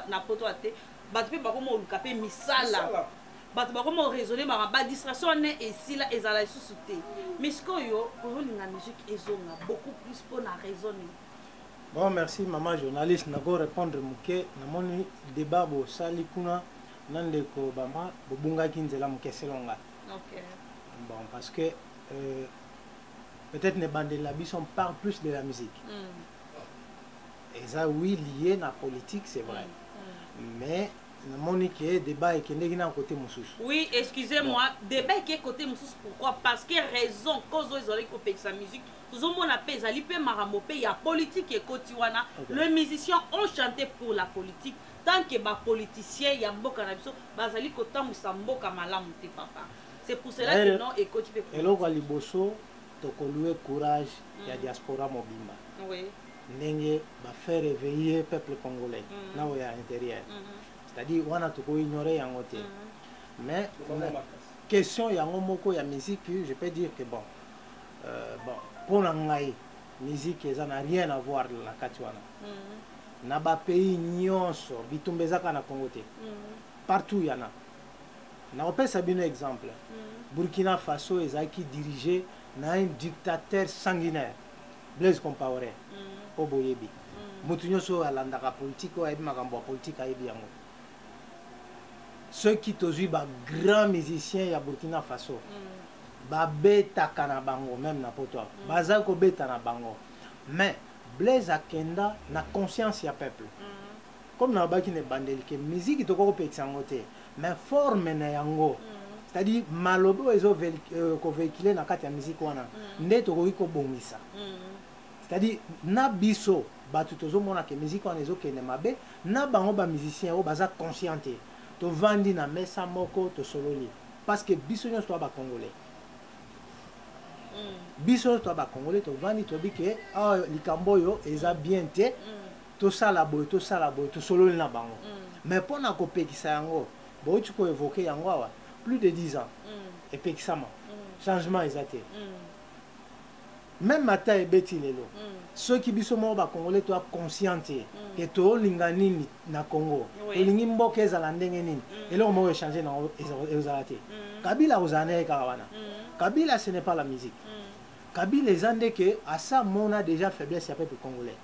na poto ya te bato mpe bakoma oluka mpe misala bato bakoma oraisonne baka badistraction wane esila ezala lisusu te mais sikoyo ozolinga musique ezonga beaucoup plus mpona raisonne. Bon, merci maman journaliste nako répondre moke namoni débat bosali kuna nandeko bama bobungaki nzela moke selonga. Ok. Bon, parce que peut-être ne bandela biso on parle plus de la musique. Et ça oui lié na politique c'est vrai. Mais namoni que débat ekendeki na côté mosusu. Oui, excusez-moi, débat qui est côté mosusu pourquoi? Parce que raison cause ezali ko pekisa musique. Tozomona pe ezali pe marambo pe ya politique ekoti wana. Le musicien ont chanté pour la politique tant que ba politicien ya mboka na biso bazali kotambusa mboka malamu te papa. C'est pour cela que non ekoti pe. Eloko liboso tokoluwe courage ya diaspora mobimba. Oui. Ndenge ba faire réveiller peuple congolais na o ya intérieur. C'est-à-dire wana toko ignorer yango te. Mais question yango moko ya musique, je peux dire que bon pour la musique ça n'a rien à voir la katiwana. Na ba pays nyonso bitumbezaka na Congo te. Partout y en a. Na opesa bino exemple. Burkina Faso ezaki dirigé na un dictateur sanguinaire. Blaise Compaoré. Oboyebi. Mutu nyonso alandaka politique o ayebi makambo ya politique ayebi yango. Ceux qui tozui ba grand musicien ya Burkina Faso. Babeta na bango même na poto baza ko beta na bango mais Blaise akenda na conscience ya peuple comme na baki ne bandeli ke musique to ko pekisa ngote mais forme na yango c'est-à-dire malobo ezo ko véhiculer na kati ya musique wana nde to ko bongisa c'est-à-dire na biso batu tozo mona ke musique wana ezo kende mabe na bango ba musicien o baza conscienté to vandi na mesa moko to sololi parce que biso nyonso ba congolais biso to ba congolais to vandi to bike likambo yo eza bien te to sala boy to sololi na bango mais pona ko pekisa yango bo tu ko évoquer yango awa plus de 10 ans et pekisama changement ezate même matin et beti lelo ceux qui biso mo ba congolais to conscienté que to lingani na Congo to lingi mboka ezala ndenge nini elo mo changer na ezalate Kabila ozane kawana Kabila ce n'est pas la musique. Kabila les ande que à ça on a déjà faiblesse à peuple congolais.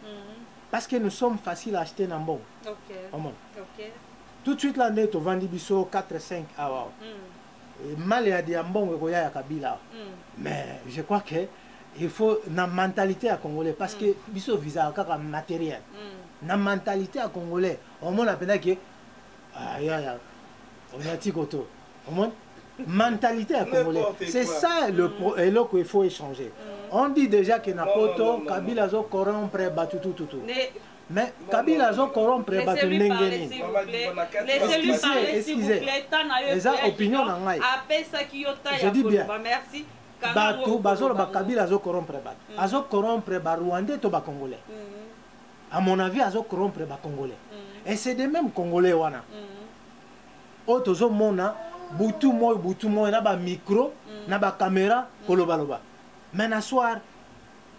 Parce que nous sommes faciles à acheter dans bon. OK. Tout de suite là on to vandi biso 4 5 awa. Mal ya diambon ko ya Kabila. Mais je crois que il faut na mentalité à congolais parce que biso visa kaka matériel. Na mentalité à congolais, on m'a appelé que on a tikoto. On mentalité à congolais. C'est ça le qu'il faut échanger. On dit déjà que Napoto, Kabila zo corrompre batu tout. Mais Kabila zo corrompre batu ndengeni. Laissez-lui parler s'il vous plaît. Les opinions na ngai. Je dis bien. Merci. Batu bazolo ba Kabila zo corrompre batu. Azo corrompre ba Rwandais to ba Congolais. À mon avis azo corrompre ba Congolais. Et c'est des mêmes Congolais wana. Otozo mona butu moi na ba micro na ba caméra kolobaloba mais na soir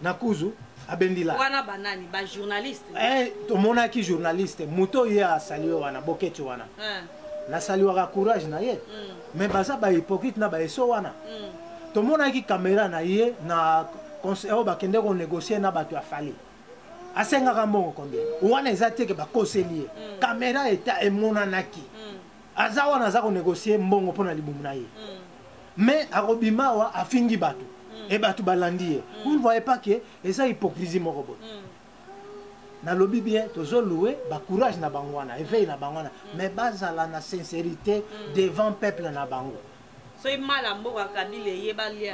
na kuzu abendila wana banani ba journaliste to mona ki journaliste muto ya salio wana bokecho wana na salio ka courage na ye mais baza ba hypocrite na ba eso wana to mona ki caméra na ye na conseil ba kende ko négocier na ba tu afali asengaka mbongo combien wana eza te ke bakoseli ye caméra eta emonanaki aza wana aza konégocie mbongo mpona libumu na ye mais akobima awa afingi bato e bato balandi ye vous ne voyez pas que eza hypocrisie moko boye nalobi bien tozoloue bacourage na bango wana éveil na bango wana mais bazala na sincérité devant peuple na bango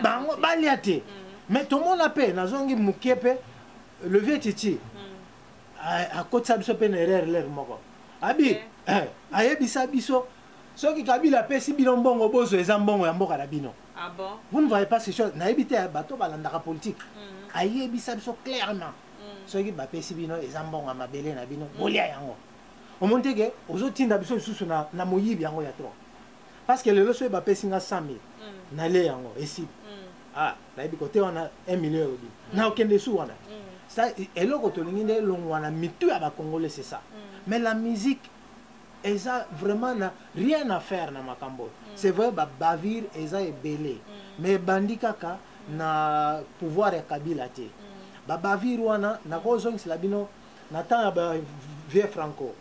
bango balia te mais tomona mpe nazongi moke mpe le vieux titi akotisa biso mpe na erreur lere moko abi ayebisa biso soki kabila apesi bino mbongo bozo eza mbongo ya mboka na bino vous ne voyez pas ces choses nayebi te bato balandaka politique ayebisa biso clairement soki bapesi bino eza mbongo ya mabele na bino bolia yango omoni te ke ozotinda biso lisusu na moyibi yango ya trop parce que lelo soki bapesi nga 100 000 nalie yango esili nayebi kote wana 1 million elobi na okende su wana eloko tolingi nde elongo wana mitu ya bacongolais c'est ça mais la musique eza vraiment na rien à faire na makambo c'est vrai babavire eza ebele mais ebandi kaka na pouvoir ya kabila te babavire wana nakozongisela bino na temps ya bavie franco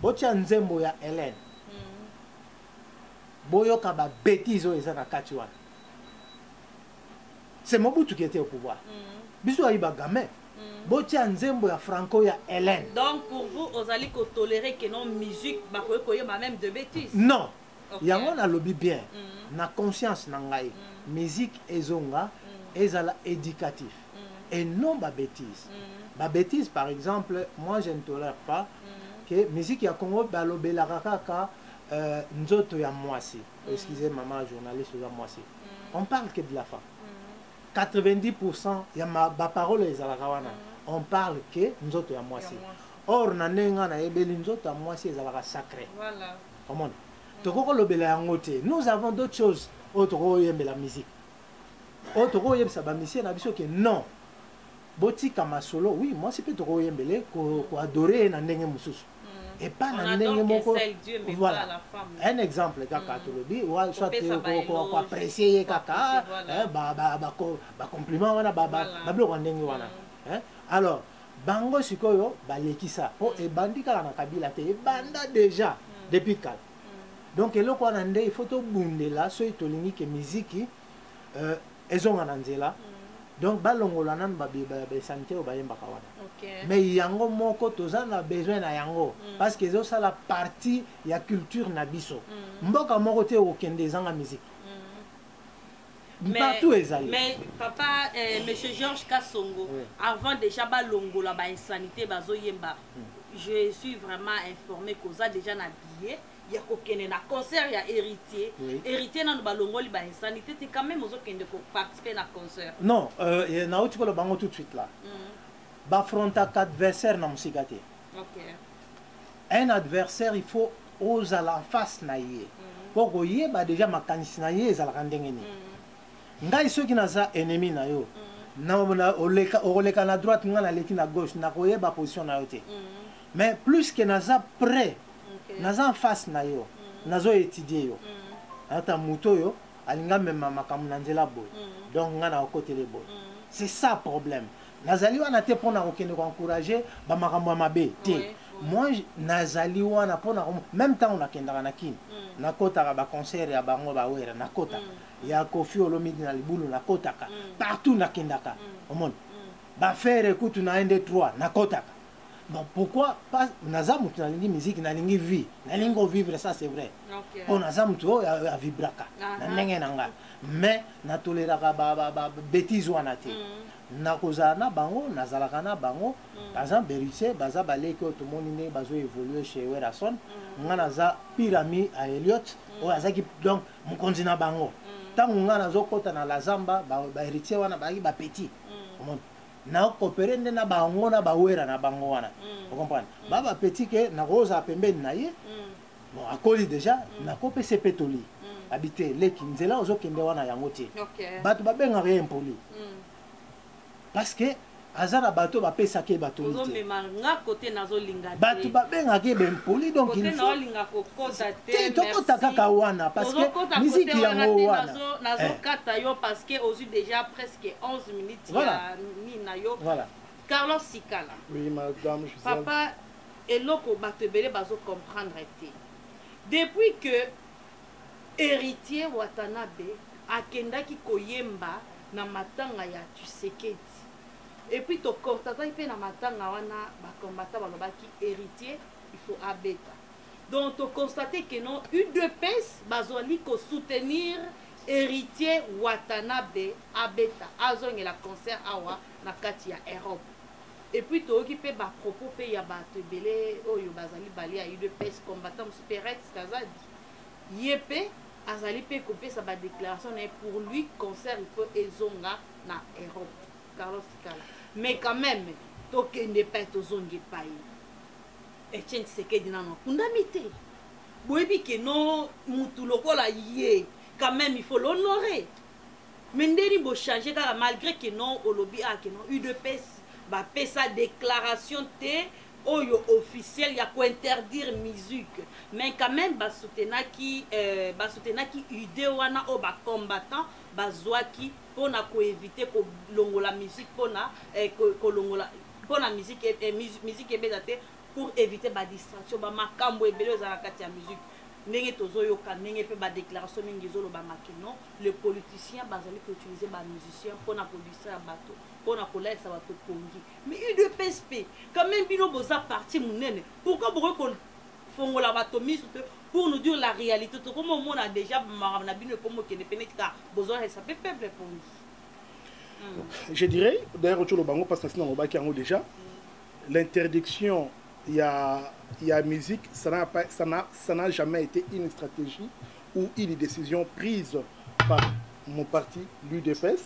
botia nzembo ya Hélène boyoka babétise oyo eza na kati wana c'est Mobutu qui était au pouvoir biso ayiba gamin botia nzembo ya franco ya Hélène. Donc pour vous, vous allez tolérer que non musique même de bêtises. Non. Yango na lobi bien. Na conscience na ngai. Musique ezonga ezala éducatif et non ba bêtise. Ba bêtise par exemple, moi je ne tolère pas que musique ya Congo balobela kaka nzoto ya mwasi. Excusez maman journaliste ya mwasi. On parle que de la femme. 90% ya ba parole ezalaka wana. On parle que nzoto ya mwasi. Or na nenga na ebeli nzoto ya mwasi ezalaka sacré. Voilà. Comment? Tokoko lobela yango te. Nous avons d'autres choses autre yembe la musique. Autre yembe sa ba mission na biso que non. Botika masolo, oui, moi c'est plutôt yembele ko adorer na ndenge mususu. Et pas na ndenge moko. Voilà. Un exemple kaka tolobi, ou soit ko apprécier kaka, ba compliment wana ba bloko ndenge wana. Alors, bango sikoyo balekisa po e bandika na kabila te e banda déjà depuis quand. Donc eloko wana nde il faut to bundela so itolingi ke musique ezonga na nzela. Donc balongola nan ba santé o bayemba kawana. Mais yango moko tozana besoin na yango parce que zo la partie ya culture na biso. Mboka moko te o kende zanga musique. Mais papa, monsieur Georges Kassongo, avant déjà balongola ba insanité bazo yemba, je suis vraiment informé que ça déjà habillé. Il y a kokene na concert ya héritier. Héritier na balongoli ba insanité, c'est quand même ozokende ko participer na concert. Non, na outi ko le bango tout de suite là. Ba fronta adversaire na musika te. OK. Un adversaire, il faut oser la face na ye. Pour que yeba déjà makanisi na ye ezalaka ndenge ni. Ngai soki naza ennemi na yo na oleka na droite nga na leki na gauche na koyeba position na yo te mais plus que naza prêt naza en face na yo nazo étudier yo ata muto yo alinga mema makamu na nzela boy donc nga na okotele boy c'est ça problème nazali wana te pona kokende ko encourager ba makambo mabe te moi nazali wana pona même temps on akendaka na kini na kota ba concert ya bango ba wera na kota ya Kofi Olomide na libulu na kotaka partout na kendaka omoni ba faire écoute na 1 2 3 na kotaka bon pourquoi pas nazamu na lingi musique na lingi vie na lingo vivre ça c'est vrai on nazamu to ya vibraka na ndenge nanga mais na toleraka ba bêtise wana te na kozana bango nazalaka na bango par exemple Bericé baza baleki to monine bazo évoluer chez Werason ngana za pyramide à Elliott o azaki donc mokonzi na bango tango ngana zokota na la zamba ba héritier wana ba petit na coopérer na bango na bawera na bango wana vous comprenez baba petit que na rosa pembeni na ye bon akoli déjà na kopé sepetoli habiter leki nzela ozokende wana yango te bato babenga rien impoli parce que azara bato bapesaki bato te bato babengaki bempoli donc il faut tokota kaka wana parce que musique yango wana nazokata yo parce que ozu déjà presque 11 minutes ya nina yo Carlos Sikala. Oui, madame Gisèle. Papa, eloko bato ebele bazo comprendre te. Depuis que héritier Watanabe akendaki koyemba na matanga ya Tshisekedi. Et puis to constata pe na matanga wana ba kombata balobaki héritier il faut abeta. Donc to constater que non UDPS bazoli ko soutenir héritier Watanabe abeta azonge la concert awa na kati ya Europe. Et puis to occupé ba propos pe ya bato belé oyo bazali bali ya UDPS combattant Superex Kazadi. Yepé azali pe kopé sa ba déclaration pour lui concert il faut ezonga na Europe. Carlos Sikala. Mais quand même to kende pa to zonge pa yi. Etienne Tshisekedi nano kundamite. Boyebi ke non mutu lokola yé. Quand même il faut l'honorer. Mais ndeni bo changer kala malgré que non olobi a que non UDPS ba pe sa déclaration te oyo officiel ya ko interdire musique. Mais quand même ba soutenaki idée wana o ba combattant bazwaki pona ko éviter ko longola musique pona ko longola pona musique ebezate pour éviter ba distraction ba makambo ebele za kati ya musique. Ndenge tozoyoka ndenge pe ba déclaration mingi zoloba makino le politicien bazali ko utiliser ba musicien pona ko distraire bato pona ko laisa bato pongi. Mais UDPS quand même bino boza parti munene pourquoi beaucoup fongola bato misu pour nous dire la réalité tout comme on a déjà na bino comme que ne penetka besoin ça peut peuple pongi. Je dirais d'ailleurs autour le bango parce que sinon on va qui en déjà l'interdiction il y a musique, ça n'a jamais été une stratégie ou une décision prise par mon parti, l'UDPS,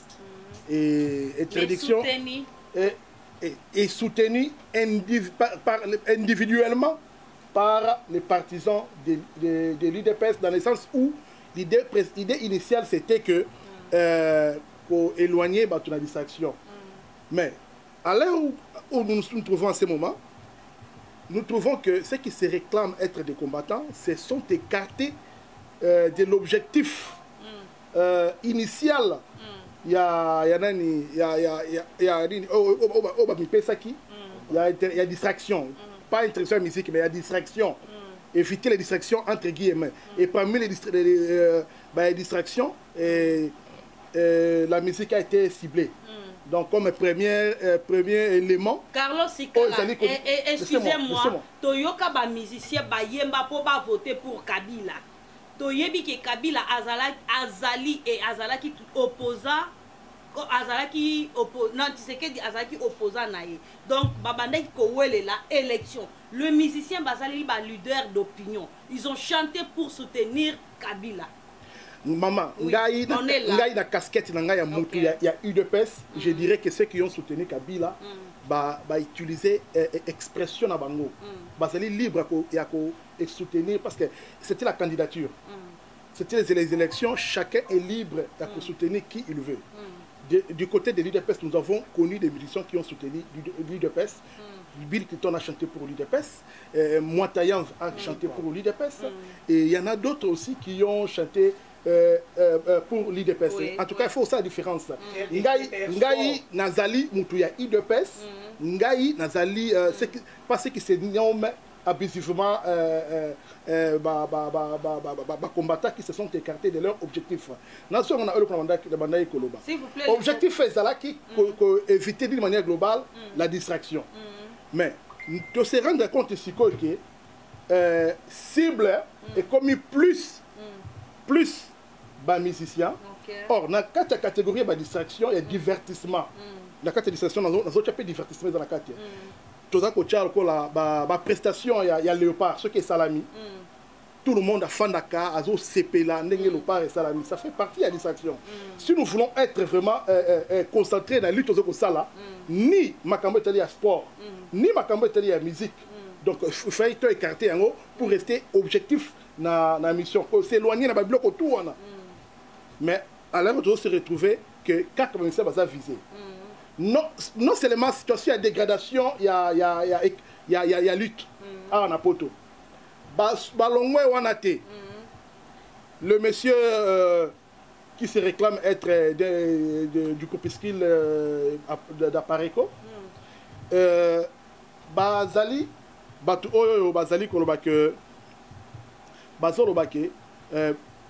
et interdiction est soutenue individuellement par les partisans de l'UDPS, dans le sens où l'idée initiale c'était que pour éloigner la distraction. Mais à l'heure où nous nous trouvons en ce moment, nous trouvons que ceux qui se réclament être des combattants se sont écartés de l'objectif initial. Il y a distraction. Pas interdiction de musique, mais il y a distraction. Éviter les distractions entre guillemets. Et parmi les distractions, la musique a été ciblée. Donc comme premier élément. Carlos Sikala, excusez-moi, toyoka ba musicien ba yemba po ba voter pour Kabila. Toyebi ke Kabila azali qui opposant non Tshisekedi azalaki opposant na ye. Donc babandaki ko wele la élection. Le musicien bazali ba leader d'opinion. Ils ont chanté pour soutenir Kabila. Maman, ngai na casquette ngai ya mutu ya UDPS, je dirais que ceux qui ont soutenu Kabila ba utiliser expression na bango. Bazali libre ya ko soutenir parce que c'était la candidature. C'était les élections, chacun est libre de soutenir qui il veut. Du côté de l'UDPS, nous avons connu des musiciens qui ont soutenu l'UDPS. Bill Clinton a chanté pour l'UDPS, Moitayan a chanté pour l'UDPS, et il y en a d'autres aussi qui ont chanté pour l'UDPS. En tout cas, il faut ça la différence. Ngai Nazali Moutuya UDPS, Ngai Nazali, pas ceux qui se nomment abusivement combattants qui se sont écartés de leur objectif. Objectif est là qui éviter d'une manière globale la distraction. Mais de se rendre compte ici que cible est commis plus musiciens. Or, dans la catégorie de distraction, il y a divertissement. La catégorie de distraction, dans d'autres divertissement dans la catégorie. La prestation, il y a Léopard, ce qui est Salami. Tout le monde a Fandaka, Azo Sepela, Ndenge Léopard et Salami. Ça fait partie de la distraction. Si nous voulons être vraiment concentrés dans la lutte aux Sala, ni Makambo Tali à sport, ni Makambo Tali à musique. Donc, il faut être écarté pour rester objectif dans la mission. S'éloigner dans le bloc autour. Mais à l'heure où on se retrouver que 4 ministères sont visés. Non seulement situation de dégradation, il y a lutte à Napoto. Le monsieur qui se réclame être du corpuscule d'Apareco, bazali bato oyo bazali koloba ke bazoloba ke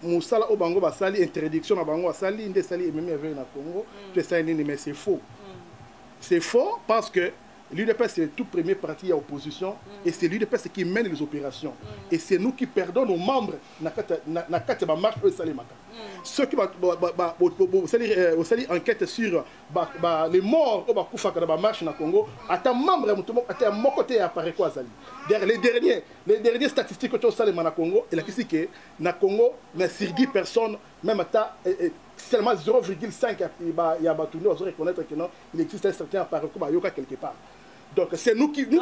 musala o bango basali interdiction na bango basali nde sali ememi avec na Congo tu sais nini mais c'est faux. C'est faux parce que l'UDPS c'est le tout premier parti à opposition et c'est l'UDPS qui mène les opérations et c'est nous qui perdons nos membres na kati ba marche salimaka. Ceux qui enquête sur les morts au bakufaka na ba marche na Congo ata membre ata moko te apparaît quoi zali. Les dernières statistiques que tu as na Congo et la kisi que na Congo na sur 10 personnes même ata seulement 0,5 il y a battu nous reconnaître que non il existe un certain appareil quelque part. Donc c'est nous qui nous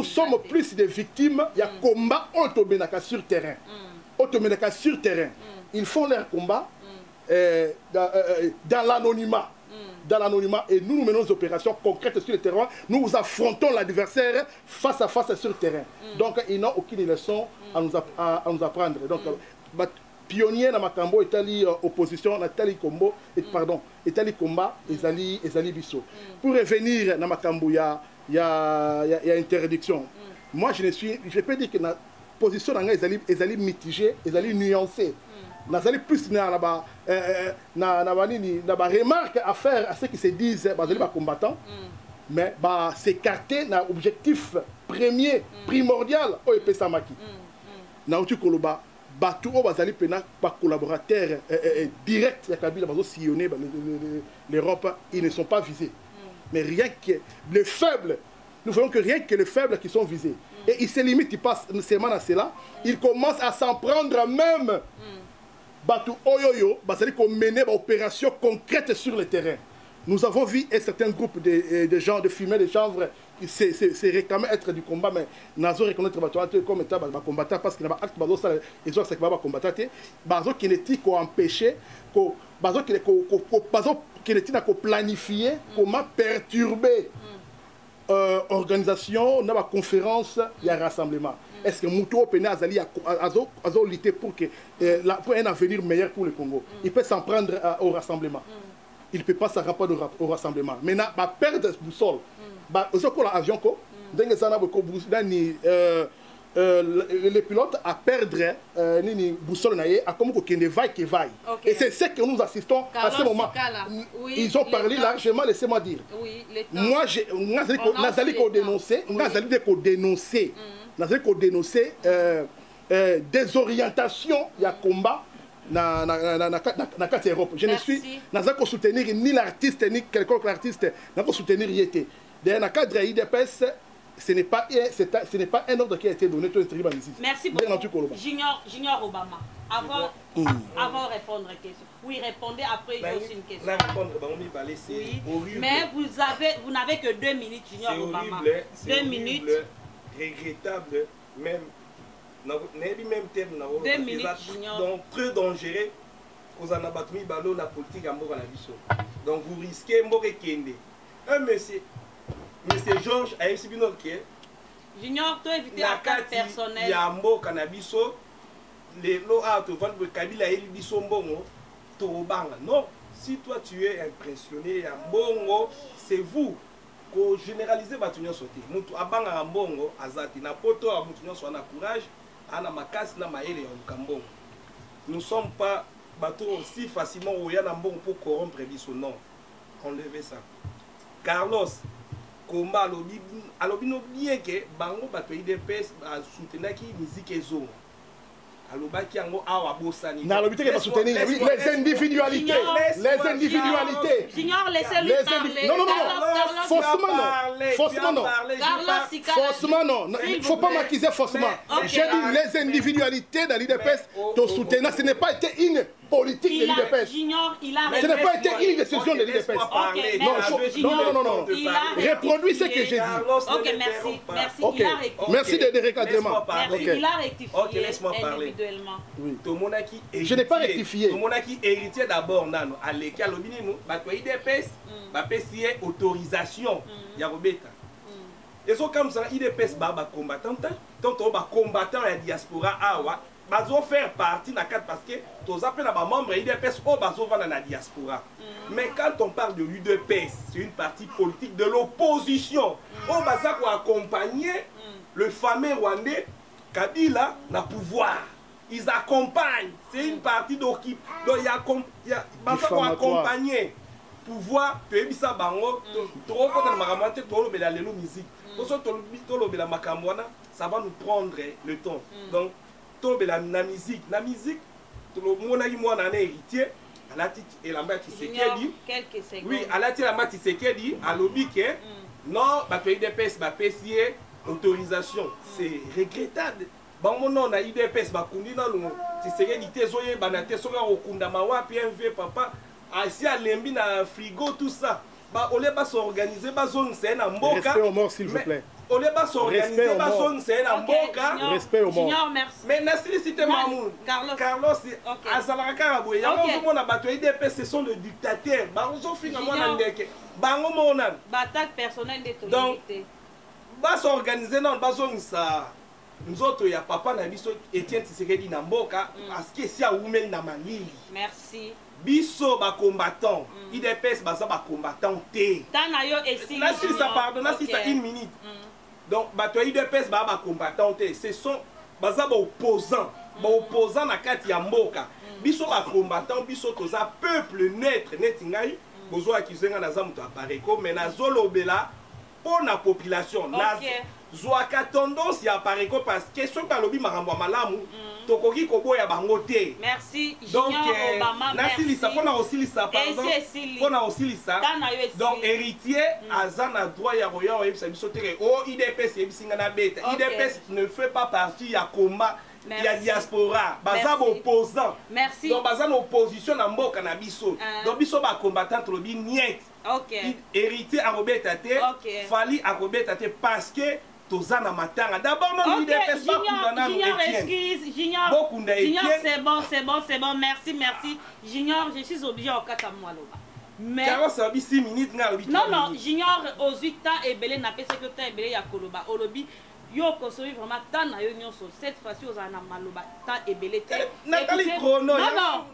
sommes plus des victimes. Il y a combat automénaka sur terrain. Automénaka sur terrain. Ils font leur combat dans l'anonymat. Dans l'anonymat et nous menons des opérations concrètes sur le terrain. Nous affrontons l'adversaire face à face sur le terrain. Donc ils n'ont aucune leçon à nous apprendre. Donc pionnier na makambo etali opposition na tali combo et pardon etali combat ezali biso pour revenir na makambo ya interdiction. Moi je peux dire que la position na ezali mitigée, ezali nuancée. Nazali plus na ba remarque à faire à ceux qui se disent bazali ba combattants mais ba s'écarter na objectif premier primordial o epesa maki na uti koloba batou o bazali pena par collaborateur direct ya Kabila bazo sillonner l'Europe, ils ne sont pas visés. Mais rien que les faibles, nous voyons que rien que les faibles qui sont visés. Et ils se limitent, ils passent seulement à cela, ils commencent à s'en prendre même batou oyoyo bazali ko mener des opérations concrètes sur le terrain. Nous avons vu un certain groupe de gens, de fumeurs, de chanvres, c'est réclamé être du combat, mais nous avons reconnaître comme état combattant parce qu'il y a des actes ils ont combattant, qui n'étaient qu'empêcher, qui n'étaient qu'à planifier, comment perturber organisation, dans la conférence, il y a rassemblement. Est-ce que Moutou Pena Azali a lutté pour un avenir meilleur pour le Congo? Il peut s'en prendre au rassemblement. Il ne peut pas s'en rapporter au rassemblement. Maintenant, perdre de boussole. L'avion, les pilotes à perdre boussole à comme qu'il vaille. Et c'est ce que nous assistons à ce moment. Ils ont parlé largement, laissez-moi dire. Moi, Nazali ko dénoncer des orientations, il y a combat. Na Europe. Je ne suis pas soutenir ni l'artiste ni quelconque artiste, je soutenir Yété. Dans le cadre de l'IDPS, ce n'est pas un ordre qui a été donné. Merci beaucoup. Junior Obama. Avant de répondre à la question. Oui, répondez après, j'ai aussi une question. Oui. Mais vous n'avez que 2 minutes, Junior Obama. 2 minutes. Regrettable, même. Même terme, 2 minutes, donc très dangereux aux anabatumi balo la politique à Mboka na. Donc vous risquez Mboka Kende. Un monsieur Georges a expliqué Junior, tu éviter la carte personnelle. Il y a Mboka na biso les lois te vendent Kabila et biso mbongo to banga. Non, si toi tu es impressionné à mbongo, c'est vous ko généraliser batunyo sauter. Mutu abanga mbongo azati na poto a mutunyo so na courage. Nous ne sommes pas bateaux aussi facilement où il y a un bon pour corrompre biso non. Enlevez ça. Carlos, combat alobino bien que bango bato IDPS soutenir qui musique et zone. Alobaki yango awa bosani. Na lobité que va soutenir les individualités. Les individualités. Junior, laissez-le parler. Non. Faussement non. Faussement non. Il ne faut pas m'accuser faussement. J'ai dit les individualités dans l'IDPS de soutenir. Ce n'est pas été une politique de l'IDPS. Ce n'est pas été une décision de l'IDPS. Non. Reproduis ce que j'ai dit. Ok, merci. Merci de recadrement. Il a rectifié. Ok, laisse-moi parler. Oui. Je n'ai pas rectifié. Tout le monde qui héritier d'abord, à l'école, il IDPS, il y a autorisation. Il y a Robeta. Et so comme ça, IDPS baba combattant, tant on va combattant la diaspora awa, bazo faire partie na cadre parce que tous appels à membres UDPS au bazo va dans la diaspora. Mais quand on parle de l'UDPS, c'est une partie politique de l'opposition. On va accompagner le fameux Rwandais Kabila na pouvoir. Ils accompagnent. C'est une partie d'équipe. Donc il y a accompagner pouvoir tu ça bango trop quand on m'a remonté pour le la musique. Ça va nous prendre le temps. Donc tout la musique, tout le monde a eu moi un héritier. À la tête et la mati Sekedi. Oui, à la tête la mati Sekedi à lobby que non, bah pays DPS bah PCA autorisation. C'est regrettable. Bon mon nom na IDPS ba kundi na lungo. Sekedi tezoye banate soka okunda mawa PMV papa. Asi à lembi na frigo tout ça. Bah on les pas s'organiser ba zone c'est na mboka. Respect aux morts s'il vous plaît. On les pas s'organiser ba zone c'est na mboka. Respect aux morts. Mais na cité Mamoun. Carlos Azalaka Aboué. Yango mona bato IDPS ce sont les dictateurs. Ba ozo finga mona ndeke. Bango mona. Batak personnel de donc ba s'organiser na ba zone ça. Nous autres, il y a papa na biso Etienne Tshisekedi na mboka parce que si a oumel na malili. Merci. Biso ba combattant, IDPS baza ba combattant té. Tanayo esi. Na si ça pardon, na si ça une minute. Donc bato IDPS ba combattant té, ce sont baza ba opposant, na kati ya mboka. Biso ba combattant, biso toza peuple neutre, netingai, bozo akizenga na za muto apareko, mais na zolobela pour la population. Zoaka tendance ya pareko parce que ce que lobby marambo malamu tokoki koboya bango te. Merci. Donc Obama, merci lisa pona aussi lisa pardon. Pona aussi lisa. Donc héritier azana droit ya roya o yebisa biso tere o IDPS yebisinga na beta. IDPS ne fait pas partie ya combat. Il y a diaspora, baza opposant. Merci. Donc baza en opposition na mboka na biso. Donc biso ba combattant lobi niet. OK. Héritier a robeta te, fali a robeta te parce que tozana matanga. D'abord non IDPS pas kundana no Etienne. Junior, c'est bon, merci. Junior, je suis obligé au kata moi loba. Mais car ça 6 minutes nga lobi. Non, Junior aux 8 ans et belé na pese que temps et belé ya koloba. Olobi yo kosobi vraiment tant na yo nyonso cette fois-ci aux ana maloba tant et belé te. Nathalie Chrono.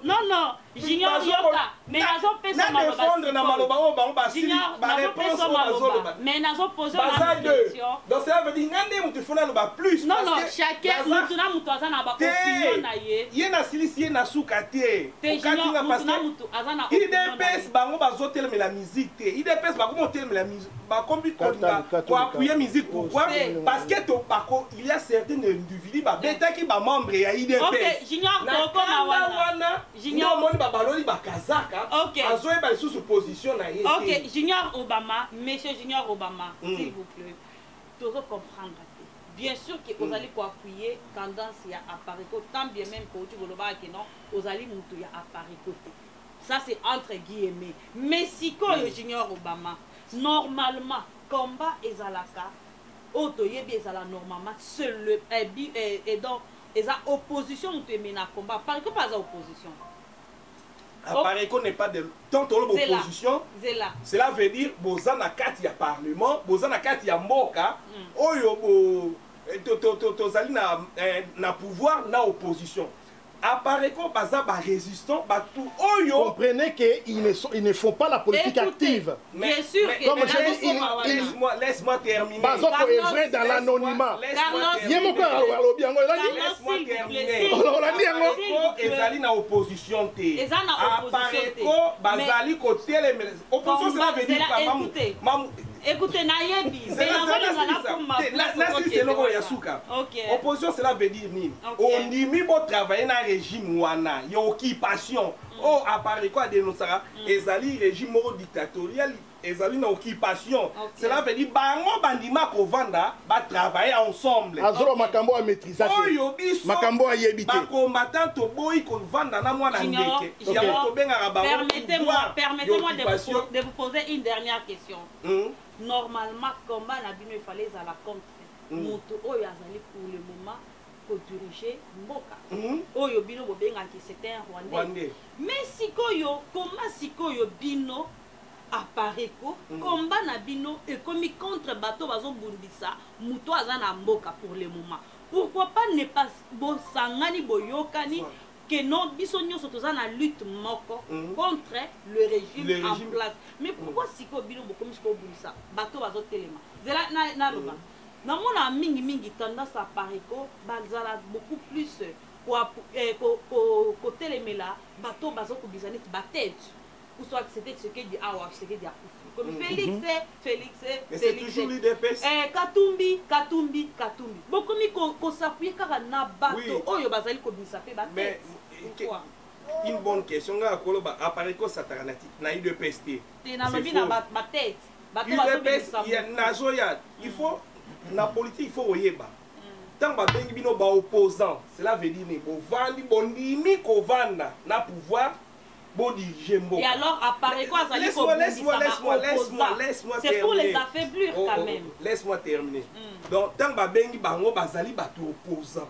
Non, Junior yoka mais nazo pesa maloba. Défendre na maloba o ba ba si ba réponse au maloba. Mais nazo poser la question. Donc ça veut dire ngande mutu fona loba plus. Non, chacun mutu na mutu azana ba opinion na ye. Ye na silisi ye na suka te. Okati na parce que mutu azana IDPS bango bazotel mais la musique te. IDPS bango motel mais la musique ba kombi konda pour appuyer musique pourquoi? Parce que il y a certains individus qui sont membres de l'IDPS. Ok, Junior, ok, Junior Obama, monsieur Junior Obama, s'il vous plaît, tu dois comprendre. Bien sûr que vous allez appuyer tendance à apparaître, tant bien même que vous allez apparaître. Ça, c'est entre guillemets. Mais si Junior Obama, normalement, combat et Zalaka, normalement seul et donc les opposition te mène à combat par que pas opposition Apareko n'est pas de tant l'opposition cela veut dire bozana kati ya parlement bozana kati ya mboka oyo tozali na pouvoir na opposition Apareko baza ba résistant ba tout oyo. Comprenez qu'ils ne font pas la politique active. Bien sûr que comme je dis, laisse-moi terminer. Bazo ko œuvrer dans l'anonymat. Laisse-moi terminer. Ezali na opposition te. Apareko bazali ko tele opposition cela veut dire quoi? Écoutez, Nayebi, opposition, cela veut dire on dit que travailler dans le régime wana, il y a occupation. Oh, apparaît quoi dénoncer ezali régime dictatorial, ezali na occupation. Cela veut dire bango bandima ko vanda ba travailler ensemble. Azoro makambo a maîtriser. Oh, makambo a yebite. Ba combattant to boy ko vanda na mwana ndeke. Permettez-moi de vous poser une dernière question. Normalement, comment la bino il fallait à la contre moto oyo azali pour le moment pour diriger mboka oyo bino bobenga ki c'était un Rwandais mais sikoyo comment sikoyo bino apareko combat na bino et comme contre bateau bazo bundisa moto azana mboka pour le moment pourquoi pas ne pas bosangani boyokani que non biso nyonso toza na lutte moko contre le régime en place. Mais pourquoi siko bino bokomi siko bulisa bato bazotelema zela na loba na mona mingi tendance à pareko bazala beaucoup plus ko telemela bato bazokubisa neti batete ou soit c'était ce que dit awa ce que dit comme Félix mais c'est toujours l'UDPS Katumbi bokomi ko s'appuyer kaka na bato oyo bazali kobisa pe batete. Une bonne question nga koloba apareko satanati na UDPS te na lobi na batete bato UDPS ya nazoya il faut na politique il faut oyeba tant babengi bino ba opposant cela veut dire ne bovandi bondimi kovanda na pouvoir bon diriger mbo. Et alors apparaît quoi ça? Laisse-moi c'est pour les affaiblir quand même. Laisse-moi terminer. Donc tant babengi bango bazali bato opposant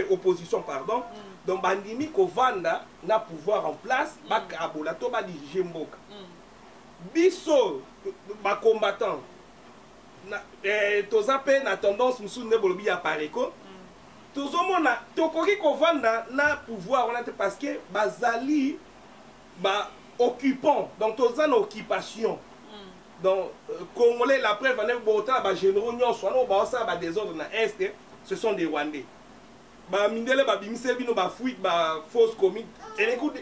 opposition pardon. Donc bandimi kovanda na pouvoir en place bakabola to ba diriger mboka. Biso ba combattant toza pe na tendance musu ne bolobi ya pareko. Tozomona tokoki kovanda na pouvoir on a parce que bazali ba occupant donc toza na occupation. Donc congolais la preuve on est bota ba généraux nyonso no ba osa ba désordre na est ce sont des Rwandais. Ba mindele ba bimise bino ba fuite ba fausse commune et écoute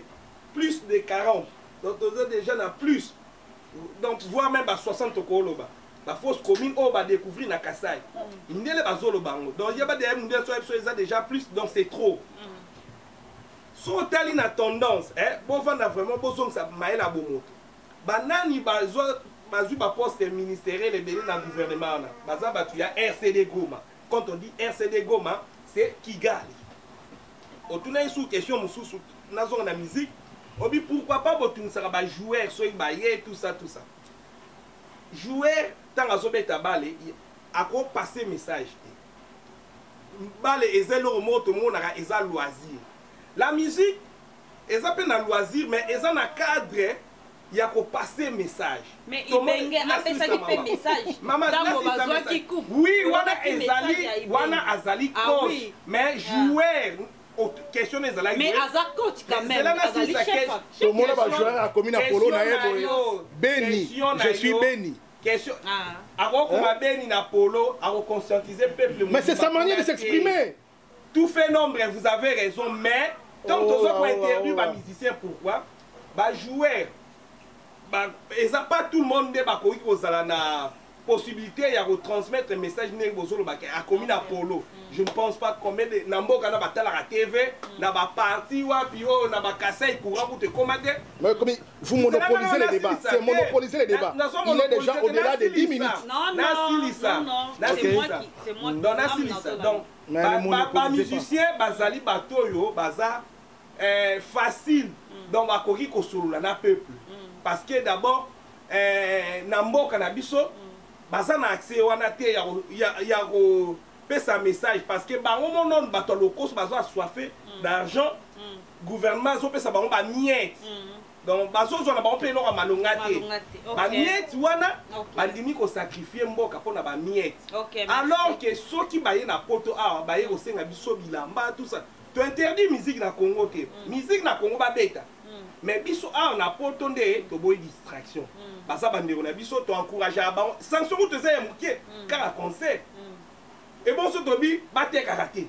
plus de 40 donc toza déjà na plus donc voire même ba 60 koloba la fausse commune on va découvrir na Kasai mindele ba zolo bango donc il y a pas des mindele so déjà plus donc c'est trop. So tali na tendance bon vanda vraiment bozong ça maela bomoto banani bazu ba poste ministériel ebele na gouvernement na baza batu ya RCD Goma. Quand on dit RCD Goma c'est Kigali. Otuna sous question mususu na zone na musique obi pourquoi pas botunisaka ba joueur so ibaye tout ça joueur tant azobeta balé ako passer message balé ezelo moto monaka eza loisir. La musique, ils appellent un loisir, mais ils ont un cadre, il y a qu'au passer message. Mais il y a un message. Maman, oui, wana azali coach, mais joueur, question des azali. Mais azali coach quand même. Azali chef. Tout le monde va jouer à la commune Apollo, Béni, je suis béni. Question. Avant qu'on m'a béni Apollo, à conscientiser le peuple. Mais c'est sa manière de s'exprimer. Tout fait nombre, vous avez raison, mais tant que vous avez interview les musiciens, pourquoi? Les joueurs, pas tout le monde a la possibilité de transmettre un message à commune Apollo. Je ne pense pas combien de Namboka na batala la TV, na ba parti wa pio na ba Kasai courant pour te commander. Mais comme vous monopolisez les débats, c'est monopoliser les débats. Il est déjà au-delà de 10 minutes. Non, c'est moi qui. Donc ba musicien bazali batoyo baza facile donc bakoki kosolola na peuple parce que d'abord na mboka na biso baza na accès wana te ya ko pesa message parce que bango monon bato lokos bazo assoiffé d'argent gouvernement zo pesa bango ba miette donc bazo zo na bango pe no malonga te ba miette wana bandimi ko sacrifier mboka pona ba miette alors que ceux qui baye na poto a baye ko senga biso bilamba tout ça tu interdis musique na Congo te musique na Congo ba beta mais biso a na poto nde to boy distraction basa bandeko na biso to encourager ba sanction ko te za mukie car concert et bon ce tobi batte karaté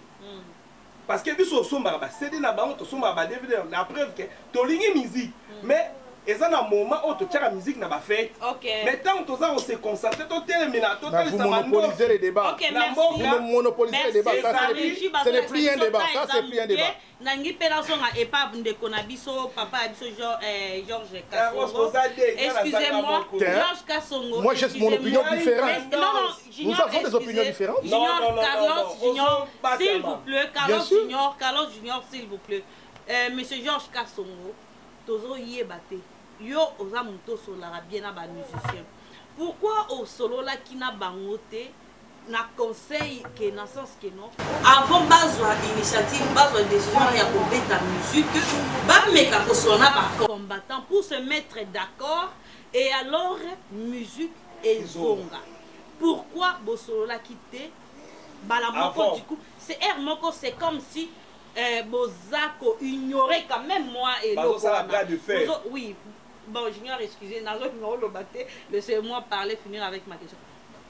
parce que biso somba ba CD na bango to somba ba DVD la preuve que to lingi musique mais et ça, dans moment où tu as la musique, na ba fête. Mais tant que on se concentre, vous monopolisez les débats. Vous monopolisez les débats. Ce n'est plus un débat. Ça, c'est plus un débat. Nangi Pélanson a épave de Konabiso, papa Abiso Georges Kassongo. Excusez-moi, Georges Kassongo. Moi, j'ai mon opinion différente. Nous avons des opinions différentes. Junior, Carlos Junior, s'il vous plaît. Carlos Junior, s'il vous plaît. Monsieur Georges Kassongo, tozo yebate. Yo oza muto solara bien na ba musicien. Pourquoi au solo la kina bangote na conseil que na sens que non avant bazwa initiative bazwa décision ya ko beta musique ba meka ko sona ba combattant pour se mettre d'accord et alors musique et zonga. Pourquoi bo solo la quitter bala moko, du coup, c'est air moko, c'est comme si Bozako ignorait quand même moi et l'autre. Oui, bon, j'ignore, excusez, laissez-moi parler, finir avec ma question.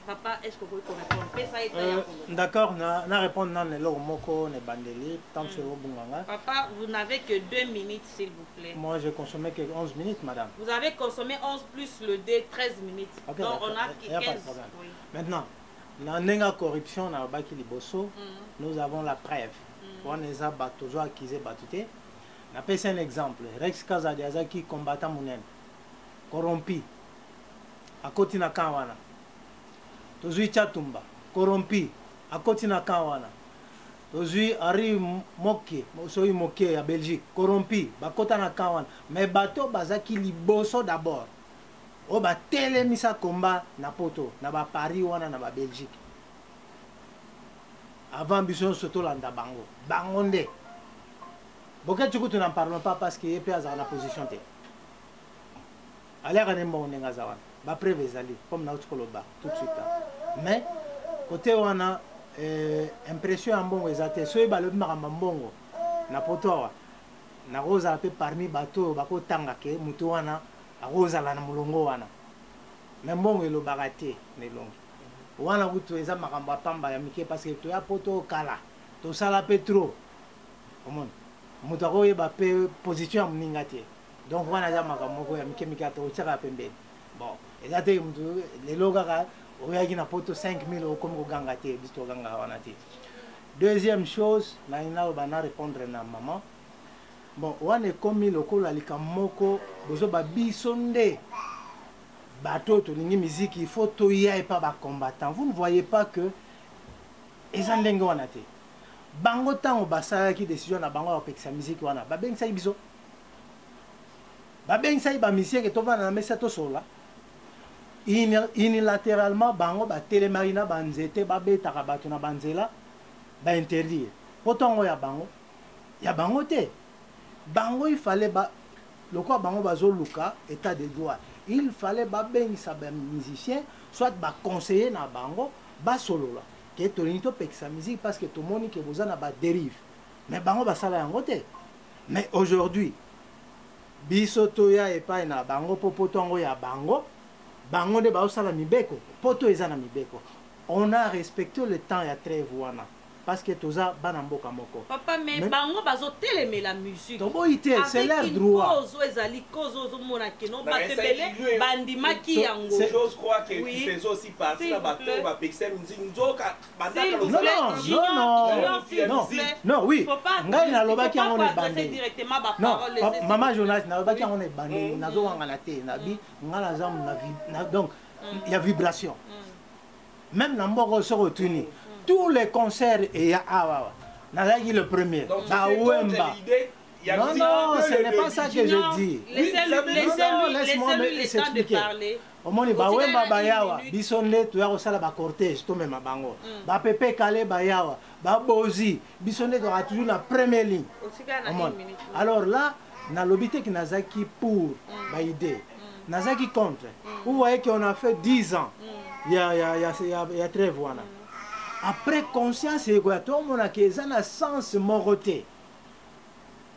Papa, est-ce que vous pouvez répondre? D'accord, na répondre dans le moko, ne bandeli, tant que vous bunganga. Papa, vous n'avez que 2 minutes, s'il vous plaît. Moi, j'ai consommé que 11 minutes, madame. Vous avez consommé 11 plus le D, 13 minutes. Okay, donc, on a 15. Oui. Maintenant, la nenga corruption, nous avons la preuve. On les a toujours accusés, battutés. On appelle un exemple. Rex Kazadiaza qui combattant Mounen, corrompu, à côté de Kawana. Tozui Chatumba, corrompu, à côté de Kawana. Tozui Ari Moké, Soyi Moké à Belgique, corrompu, à côté de Kawana. Mais bateau Bazaki Liboso d'abord. O ba telemisa combat na poto, na ba Paris wana na ba Belgique. Avant Bison Sotolanda Bango. Bangonde. Pourquoi tu n'en parles pas parce qu'il est à la position. Allez, on est bon, on est à la prévésali, comme nous tout de suite. Mais, côté on a impression en bon, exactement. Si on a le mbongo, na poto, na rosa parmi bateau, bako tangake, mutuana, a rosa la na mulongo wana. Mais bon, il est baraté, ne long. Wana kutu eza makamba pamba ya mike parce que to ya poto kala to sala petro omon mutu akoyeba pe position ya moninga te donc wana eza makambo moko ya mike mike to tiaka pembeni bon eza te mutu lelo kaka oyaki na poto 5000 okomi koganga te biso toganga wana te. Deuxième chose naina bana répondre na maman bon wana ekomi lokola likamoko bozoba biso nde bateau, tolingi musique, il faut toya et pas ba combattant. Vous ne voyez pas que ezandengo wana te. Bango tango basala ki décision na bango apekisa musique wana. Ba bengisa biso. Ba bengisa ba musique to vana na mesa to sola. Unilatéralement bango ba télémarina ba nzete ba betaka bato na banzela ba interdire. Potongo ya bango te. Bango il fallait ba loko bango bazo luka état de droit. Il fallait que ça musicien soit conseiller na bango ba solo là que tonito pekisa musique parce que tout le monde que vous en a ba dérive mais bango ba sala yango te. Mais aujourd'hui biso toya et pas na bango popoto ngo ya bango de ba sala mibeko poto ezana mibeko on a respecté le temps ya trêve wana parce que toza bana mboka moko. Papa mais bango bazo télémer la musique. C'est leur droit. Je crois que tu fais aussi partie de la bateau, va pixel non, oui. Ngai na lobaki on est bandé. Directement ba parole. Non, maman journaliste na lobaki on est bandé, na zo ngana te, na bi ngala zam na donc il y a vibration. Même na mboko so retuni. Tous les concerts et Nazaki le premier. Donc, non, ce n'est pas ça que je dis. Laissez-lui le temps de parler. Au moins, Bawemba Bayawa, Bisonne, tu as aussi la cortège, tout même à Bango. Ba Pepe Kale Bayawa, Ba Bozi, Bisonne aura toujours la première ligne. Alors là, na l'obité qui Nazaki pour Baïdé, Nazaki contre. Vous voyez qu'on a fait 10 ans. Il y a très voilà. Après conscience et quoi, tout le monde a un sens moroté.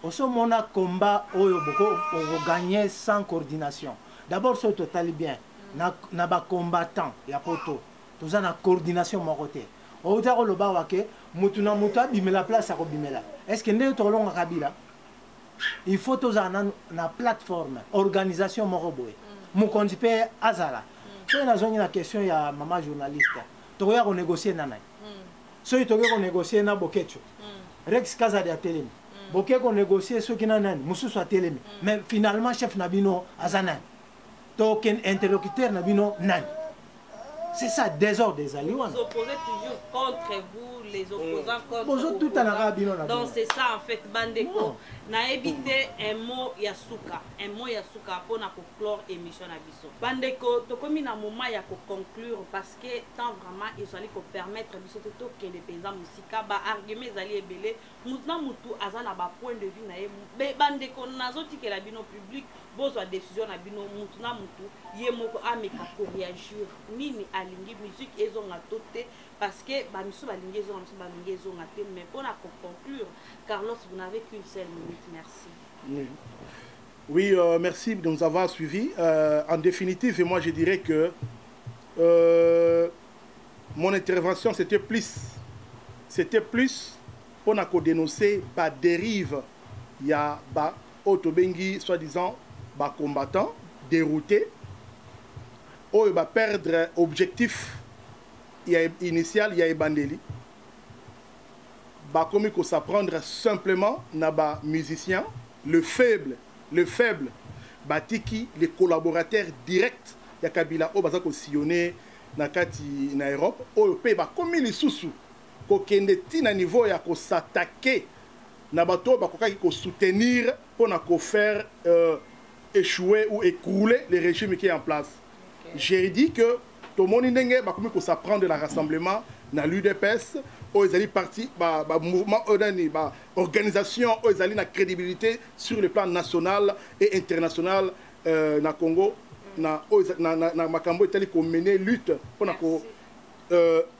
Aussi, on a combat où on gagner sans coordination. D'abord, c'est total bien. Na ba combattant, il y a poto. Tout ça, na coordination moroté. Au dehors le bas, mutuna muta bimela place à bimela. Est-ce que nous avons kabila? Il faut tous na plateforme, organisation moroboé. Mon conduit azala. C'est une question, il y a maman journaliste. Tu vas négocier nanai. Ceux qui ont négocié na bokecho. Rex Kazadi a télé. Boké qu'on négocie ceux qui n'ont pas, Moussou soit télé. Mais finalement, chef Nabino Azanan. Token interlocuteur Nabino Nan. C'est ça, désordre des alliés. Vous opposez toujours contre vous, les opposants contre vous. Tout en donc c'est ça en fait, Bandeko. Na évité un mot yasuka. Un mot yasuka pour na clore émission à biso. Bandeko, to comme na moment ya ko conclure parce que tant vraiment ils allaient ko permettre biso to que les paysans musika ba argument zali ebele. Maintenant mutu azana ba point de vue na ye. Bandeko nazoti que la bino public bozwa décision na bino mutu na mutu ye moko ameka ko réagir nini balingi musique ezonga to te parce que bamisu balingi ezonga misu balingi ezonga te mais pour conclure Carlos vous n'avez qu'une seule minute merci. Oui, merci de nous avoir suivis. En définitive, moi je dirais que mon intervention c'était plus pour dénoncer la dérive. Il y a Otobengi, soi-disant, combattants déroutés, où il va perdre objectif initial, il y a Ebandeli. Comme il faut s'apprendre simplement, na musicien, le faible, batiki, les collaborateurs directs, il y a Kabila, où il sillonné nakati na Europe, où il va comme il sous kokendeti na niveau ya ko s'attaquer na bato bakoka ko soutenir pour na ko faire échouer ou écrouler le régime qui est en place. Okay. J'ai dit que tout le monde ndenge bakomi ko s'apprendre de la rassemblement na l'UDPS où ils allaient parti mouvement organisation où ils allaient na crédibilité sur le plan national et international na Congo na makambo itali ko mener lutte pour na ko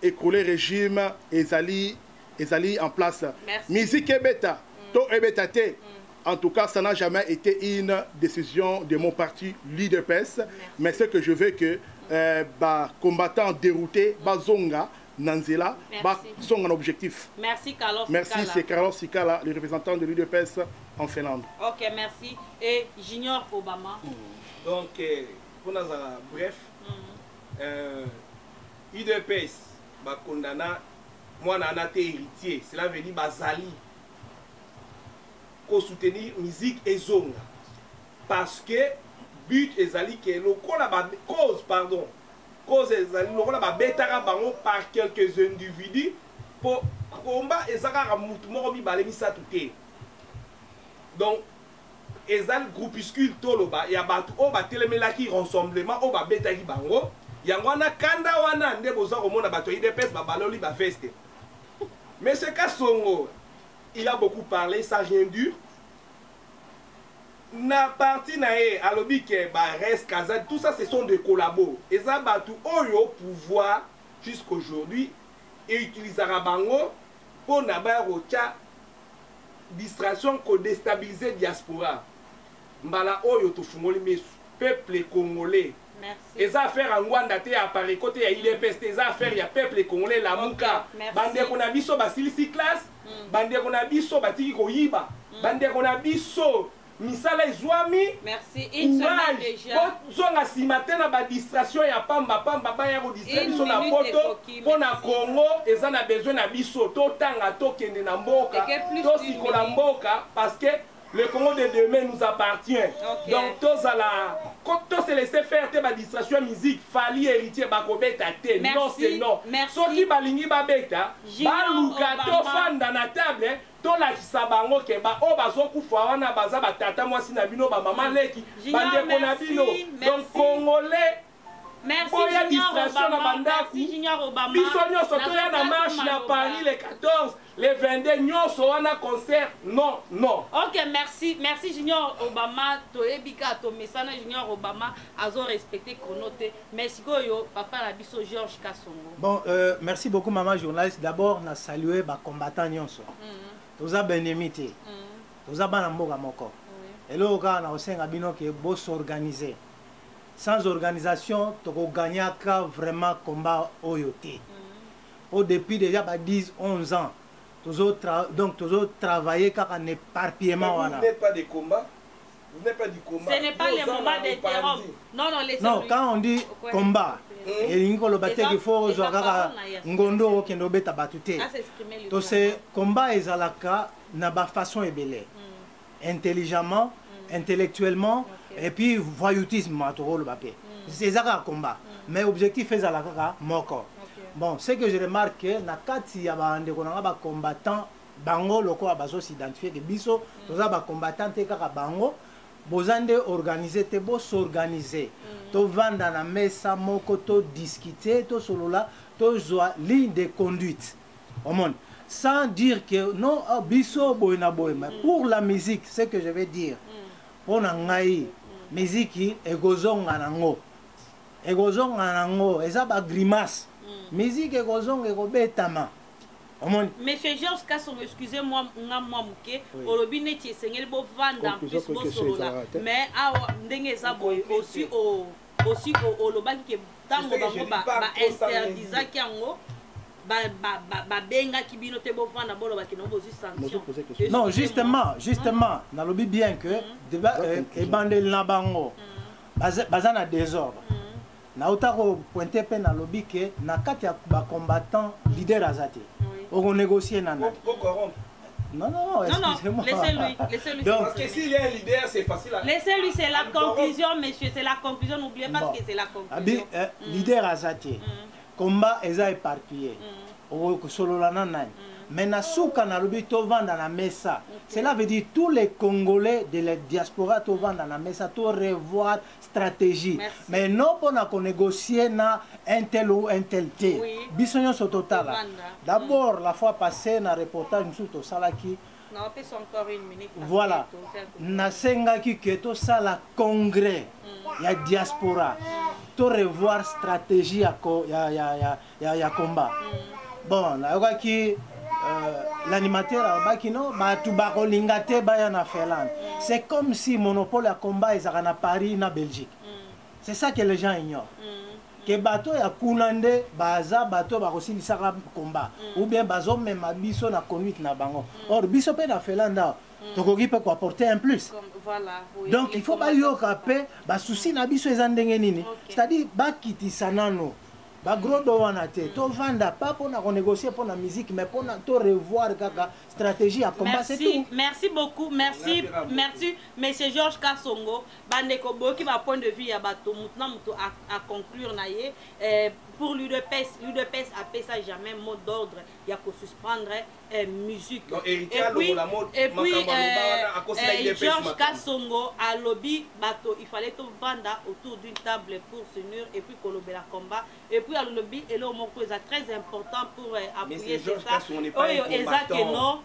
écrouler régime ezali en place. Merci. Musique ebeta to ebeta te. En tout cas, ça n'a jamais été une décision de mon parti l'UDPS, mais ce que je veux que combattants déroutés bazonga nanzela sont un objectif. Merci Carlos. Merci, c'est Carlos Sikala, le représentant de l'UDPS en Finlande. Ok, merci. Et Junior Obama. Donc pour nous bref UDPS bakondana moi nana te héritier, cela veut dire bazali ko soutenir musique ezonga parce que but ezali ke lokola ba cause ezali lokola ba betara bango par quelques individus pour combat ezaka mutu moko mibale misatu te. Donc ezal groupuscule toloba ya batu o ba telemelaki rassemblement o ba betaki bango yango wana kanda wana nde boza komona bato IDPS babaloli ba veste. Mais ce cas Songo, il a beaucoup parlé, ça vient dur. Na parti nae alobi ke ba res kaza, tout ça ce sont des collabos. Et ça batu oyo pouvoir jusqu'aujourd'hui et utilisera bango pour na ba rocha distraction ko déstabiliser diaspora. Mbala oyo to fungoli mesu peuple congolais. Merci. Et ça affaire en Rwanda te à Paris côté ya IDPS te ça affaire ya peuple congolais la muka. Bande ko na biso basilisi classe, bande ko na biso batiki ko yiba, bande ko na biso misala izwami. Merci. Une semaine déjà. Zonga simatin na ba distraction ya pamba ba ya ko distraire biso na poto pour na Congo eza na besoin na biso to tanga to kende na mboka to sikola mboka parce que le Congo de demain nous appartient. Okay. Donc, quand on se laisse faire des distractions musique, fali héritier bakobeta te. Non, c'est non. Merci. Soki balingi babeta, baluka to fan dans la table, to la kisabango ke ba o bazoku fwana baza batata mwasi na bino ba maman leki, bande kona bino. Donc Congolais merci Junior Obama. Bisogno soto ya na marche na Paris le 14, le 22 nyoso wana concert. Non, non. OK, merci. Merci Junior Obama to ebika to mesana Junior Obama azo respecté chronote. Merci goyo papa la biso Georges Kasongo. Bon, merci beaucoup maman journaliste. D'abord na saluer ba combattant nyonso. Toza benemité. Toza bana mboka moko. Elo ka na osenga bino ke bo s'organiser. Sans organisation, tu gagnes vraiment combat oyoté. Depuis déjà 10-11 ans, donc tu as travaillé car un éparpillement. Vous n'êtes pas des combats. Vous n'êtes pas du combat. Ce n'est pas le moment d'interrompre. Non, quand on dit combat, il faut ngondo kendo beta batute. Donc c'est combat ezalaka na ba façon ebele. Intelligemment, intellectuellement. Et puis voyoutisme c'est ça un combat mais objectif est la moko. Bon, ce que je remarque na kati ya bande konanga ba combattant bango loko bazo s'identifier que biso toza ba combattant te kaka bango bozande organiser te bo s'organiser to vanda na mesa moko to discuter to solola to joa ligne de conduite au monde sans dire que non biso boyna boy mais pour la musique ce que je vais dire on a ngai musique egozonga nango ekozonga nango eza ba grimace musique ekozonga ekobetama. Monsieur Georges Kassongo, excusez-moi, moi muke, olobi neti esengeli bo vanda en plus bo solo là. Mais awa ndenge eza boy aussi au lobaki ke tango bango ba interdisaki yango ba benga ki bino te bo vanda bo lobaki no bo sanction. Non, justement, na lobi bien que ebandeli na bango baza na désordre. Na utako pointer pe na lobi ke na kati ya ba combattant leader azate. On négocie nana. Non, excusez-moi. Laissez-lui. Parce que s'il y a un leader, c'est facile à... Laissez-lui, c'est la conclusion, monsieur, c'est la conclusion. N'oubliez pas que c'est la conclusion. Leader azate. Combat eza éparpillé. Solo la nana. Mais na souka na lobi to vanda na mesa. Cela veut dire tous les Congolais de la diaspora to vanda na mesa to revoir stratégie. Merci. Mais non pour na négocier na un tel ou un tel té. Bisogno so total. D'abord la fois passée na reportage sur to salaki. Non, on peut encore une minute. Voilà. Na senga ki ke to sala congrès ya diaspora. To revoir stratégie ya combat. Bon, na yoki l'animateur Bakino, c'est comme si monopole à combat est à Paris, na Belgique. C'est ça que les gens ignorent. Que bateau ya kunande baza bateau ba aussi lisaka combat ou bien bazo même biso na conduite na bango. Or biso pe na Felanda tokoki pe ko apporter un plus. Voilà. Donc il faut ba yo rapper ba souci na biso ezandenge nini. C'est-à-dire ba kitisa nano. Gros dowanate, to vanda pas pour négocier pour la musique, mais pour revoir la stratégie à combat, c'est tout. Merci beaucoup, merci, Monsieur Georges Kassongo. Bandeko Boki, ma point de vue, maintenant à conclure naïe. Pour l'UDPS a fait ça jamais mot d'ordre, il y a qu'à suspendre musique. Et puis Georges Kassongo a lobby bateau, il fallait tout vendre autour d'une table pour s'unir et puis colober la combat. Et puis à lobby et là c'est très important pour appuyer ça. Non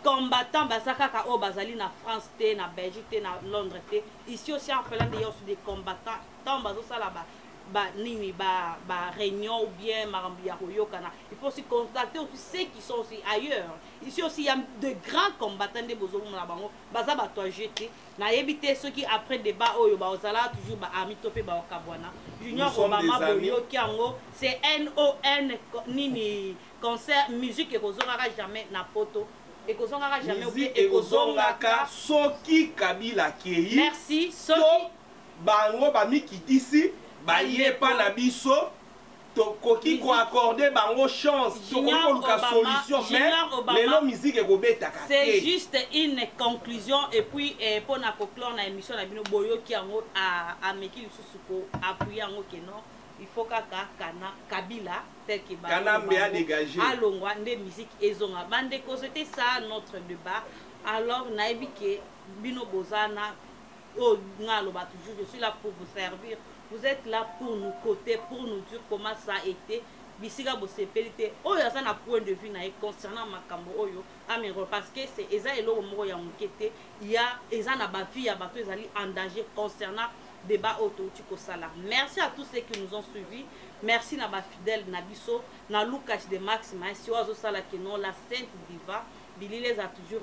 combattant basaka o bazali na France té na Belgique té na Londres té ici aussi en Finlande il y a aussi des combattants tant bazo sala ba réunion ou bien marambia koyokana. Il faut aussi contacter aussi ceux qui sont aussi ailleurs. Ici aussi il y a de grands combattants de bozomo na bango baza ba toi jeter na éviter ceux qui après débat oyo ba ozala toujours ba ami topé ba okabwana Junior Obama boyo kiango c'est NON nini concert musique et kozongaka jamais na poto et kozongaka jamais oublié et kozongaka soki Kabila kei. Merci soki bango ba mikitisi ba yepa na biso to koki ko accorder bango chance to ko ka solution mais les musique et kobeta ka. C'est juste une conclusion et puis pour na conclure na émission na bino boyo ki yango a meki lisusu ko appuyer yango ke non il faut kaka Kabila tel que Kanambe a dégagé alongwa nde musique ezonga bande ko c'était ça notre débat. Alors naebi ke bino bozana oh ngalo ba toujours je suis là pour vous servir. Vous êtes là pour nous côté, pour nous dire comment ça a été. Bisiga bosepelite. Oh ya ça na point de vue na concernant makambo oyo amiro parce que c'est eza elo moko ya mukete. Il y a eza na ba vie ya bato ezali en danger concernant débat auto tiko sala. Merci à tous ceux qui nous ont suivis. Merci na ba fidèle na biso na Lucas de Maxima si ozo sala que non la sainte diva. Billy les a toujours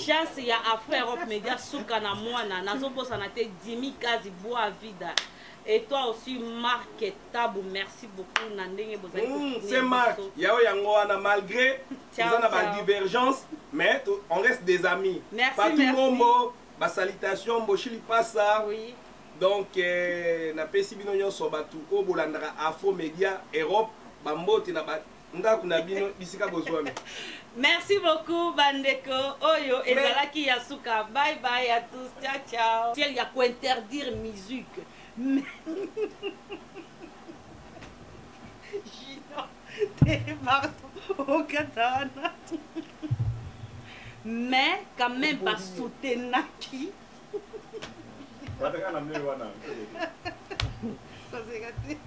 chance il y a Afro Europe Média souka na mwana nazo bossa na te Dimi Kazi boa vida et toi aussi Marc Tabou merci beaucoup na ndenge bozali c'est Marc yao yango wana malgré nous on a pas divergence mais on reste des amis. Merci Mombo ba salutation bochili passa oui donc na pesi bino nyonso batu o bolandaka Afro Média Europe bambote na ba. Merci beaucoup Bandeko Oyo et Zalaki Yasuka. Bye bye à tous. Ciao ciao. Il y a quoi interdire musique. Au katana. Mais quand même pas soutenir qui. Ça c'est gâté.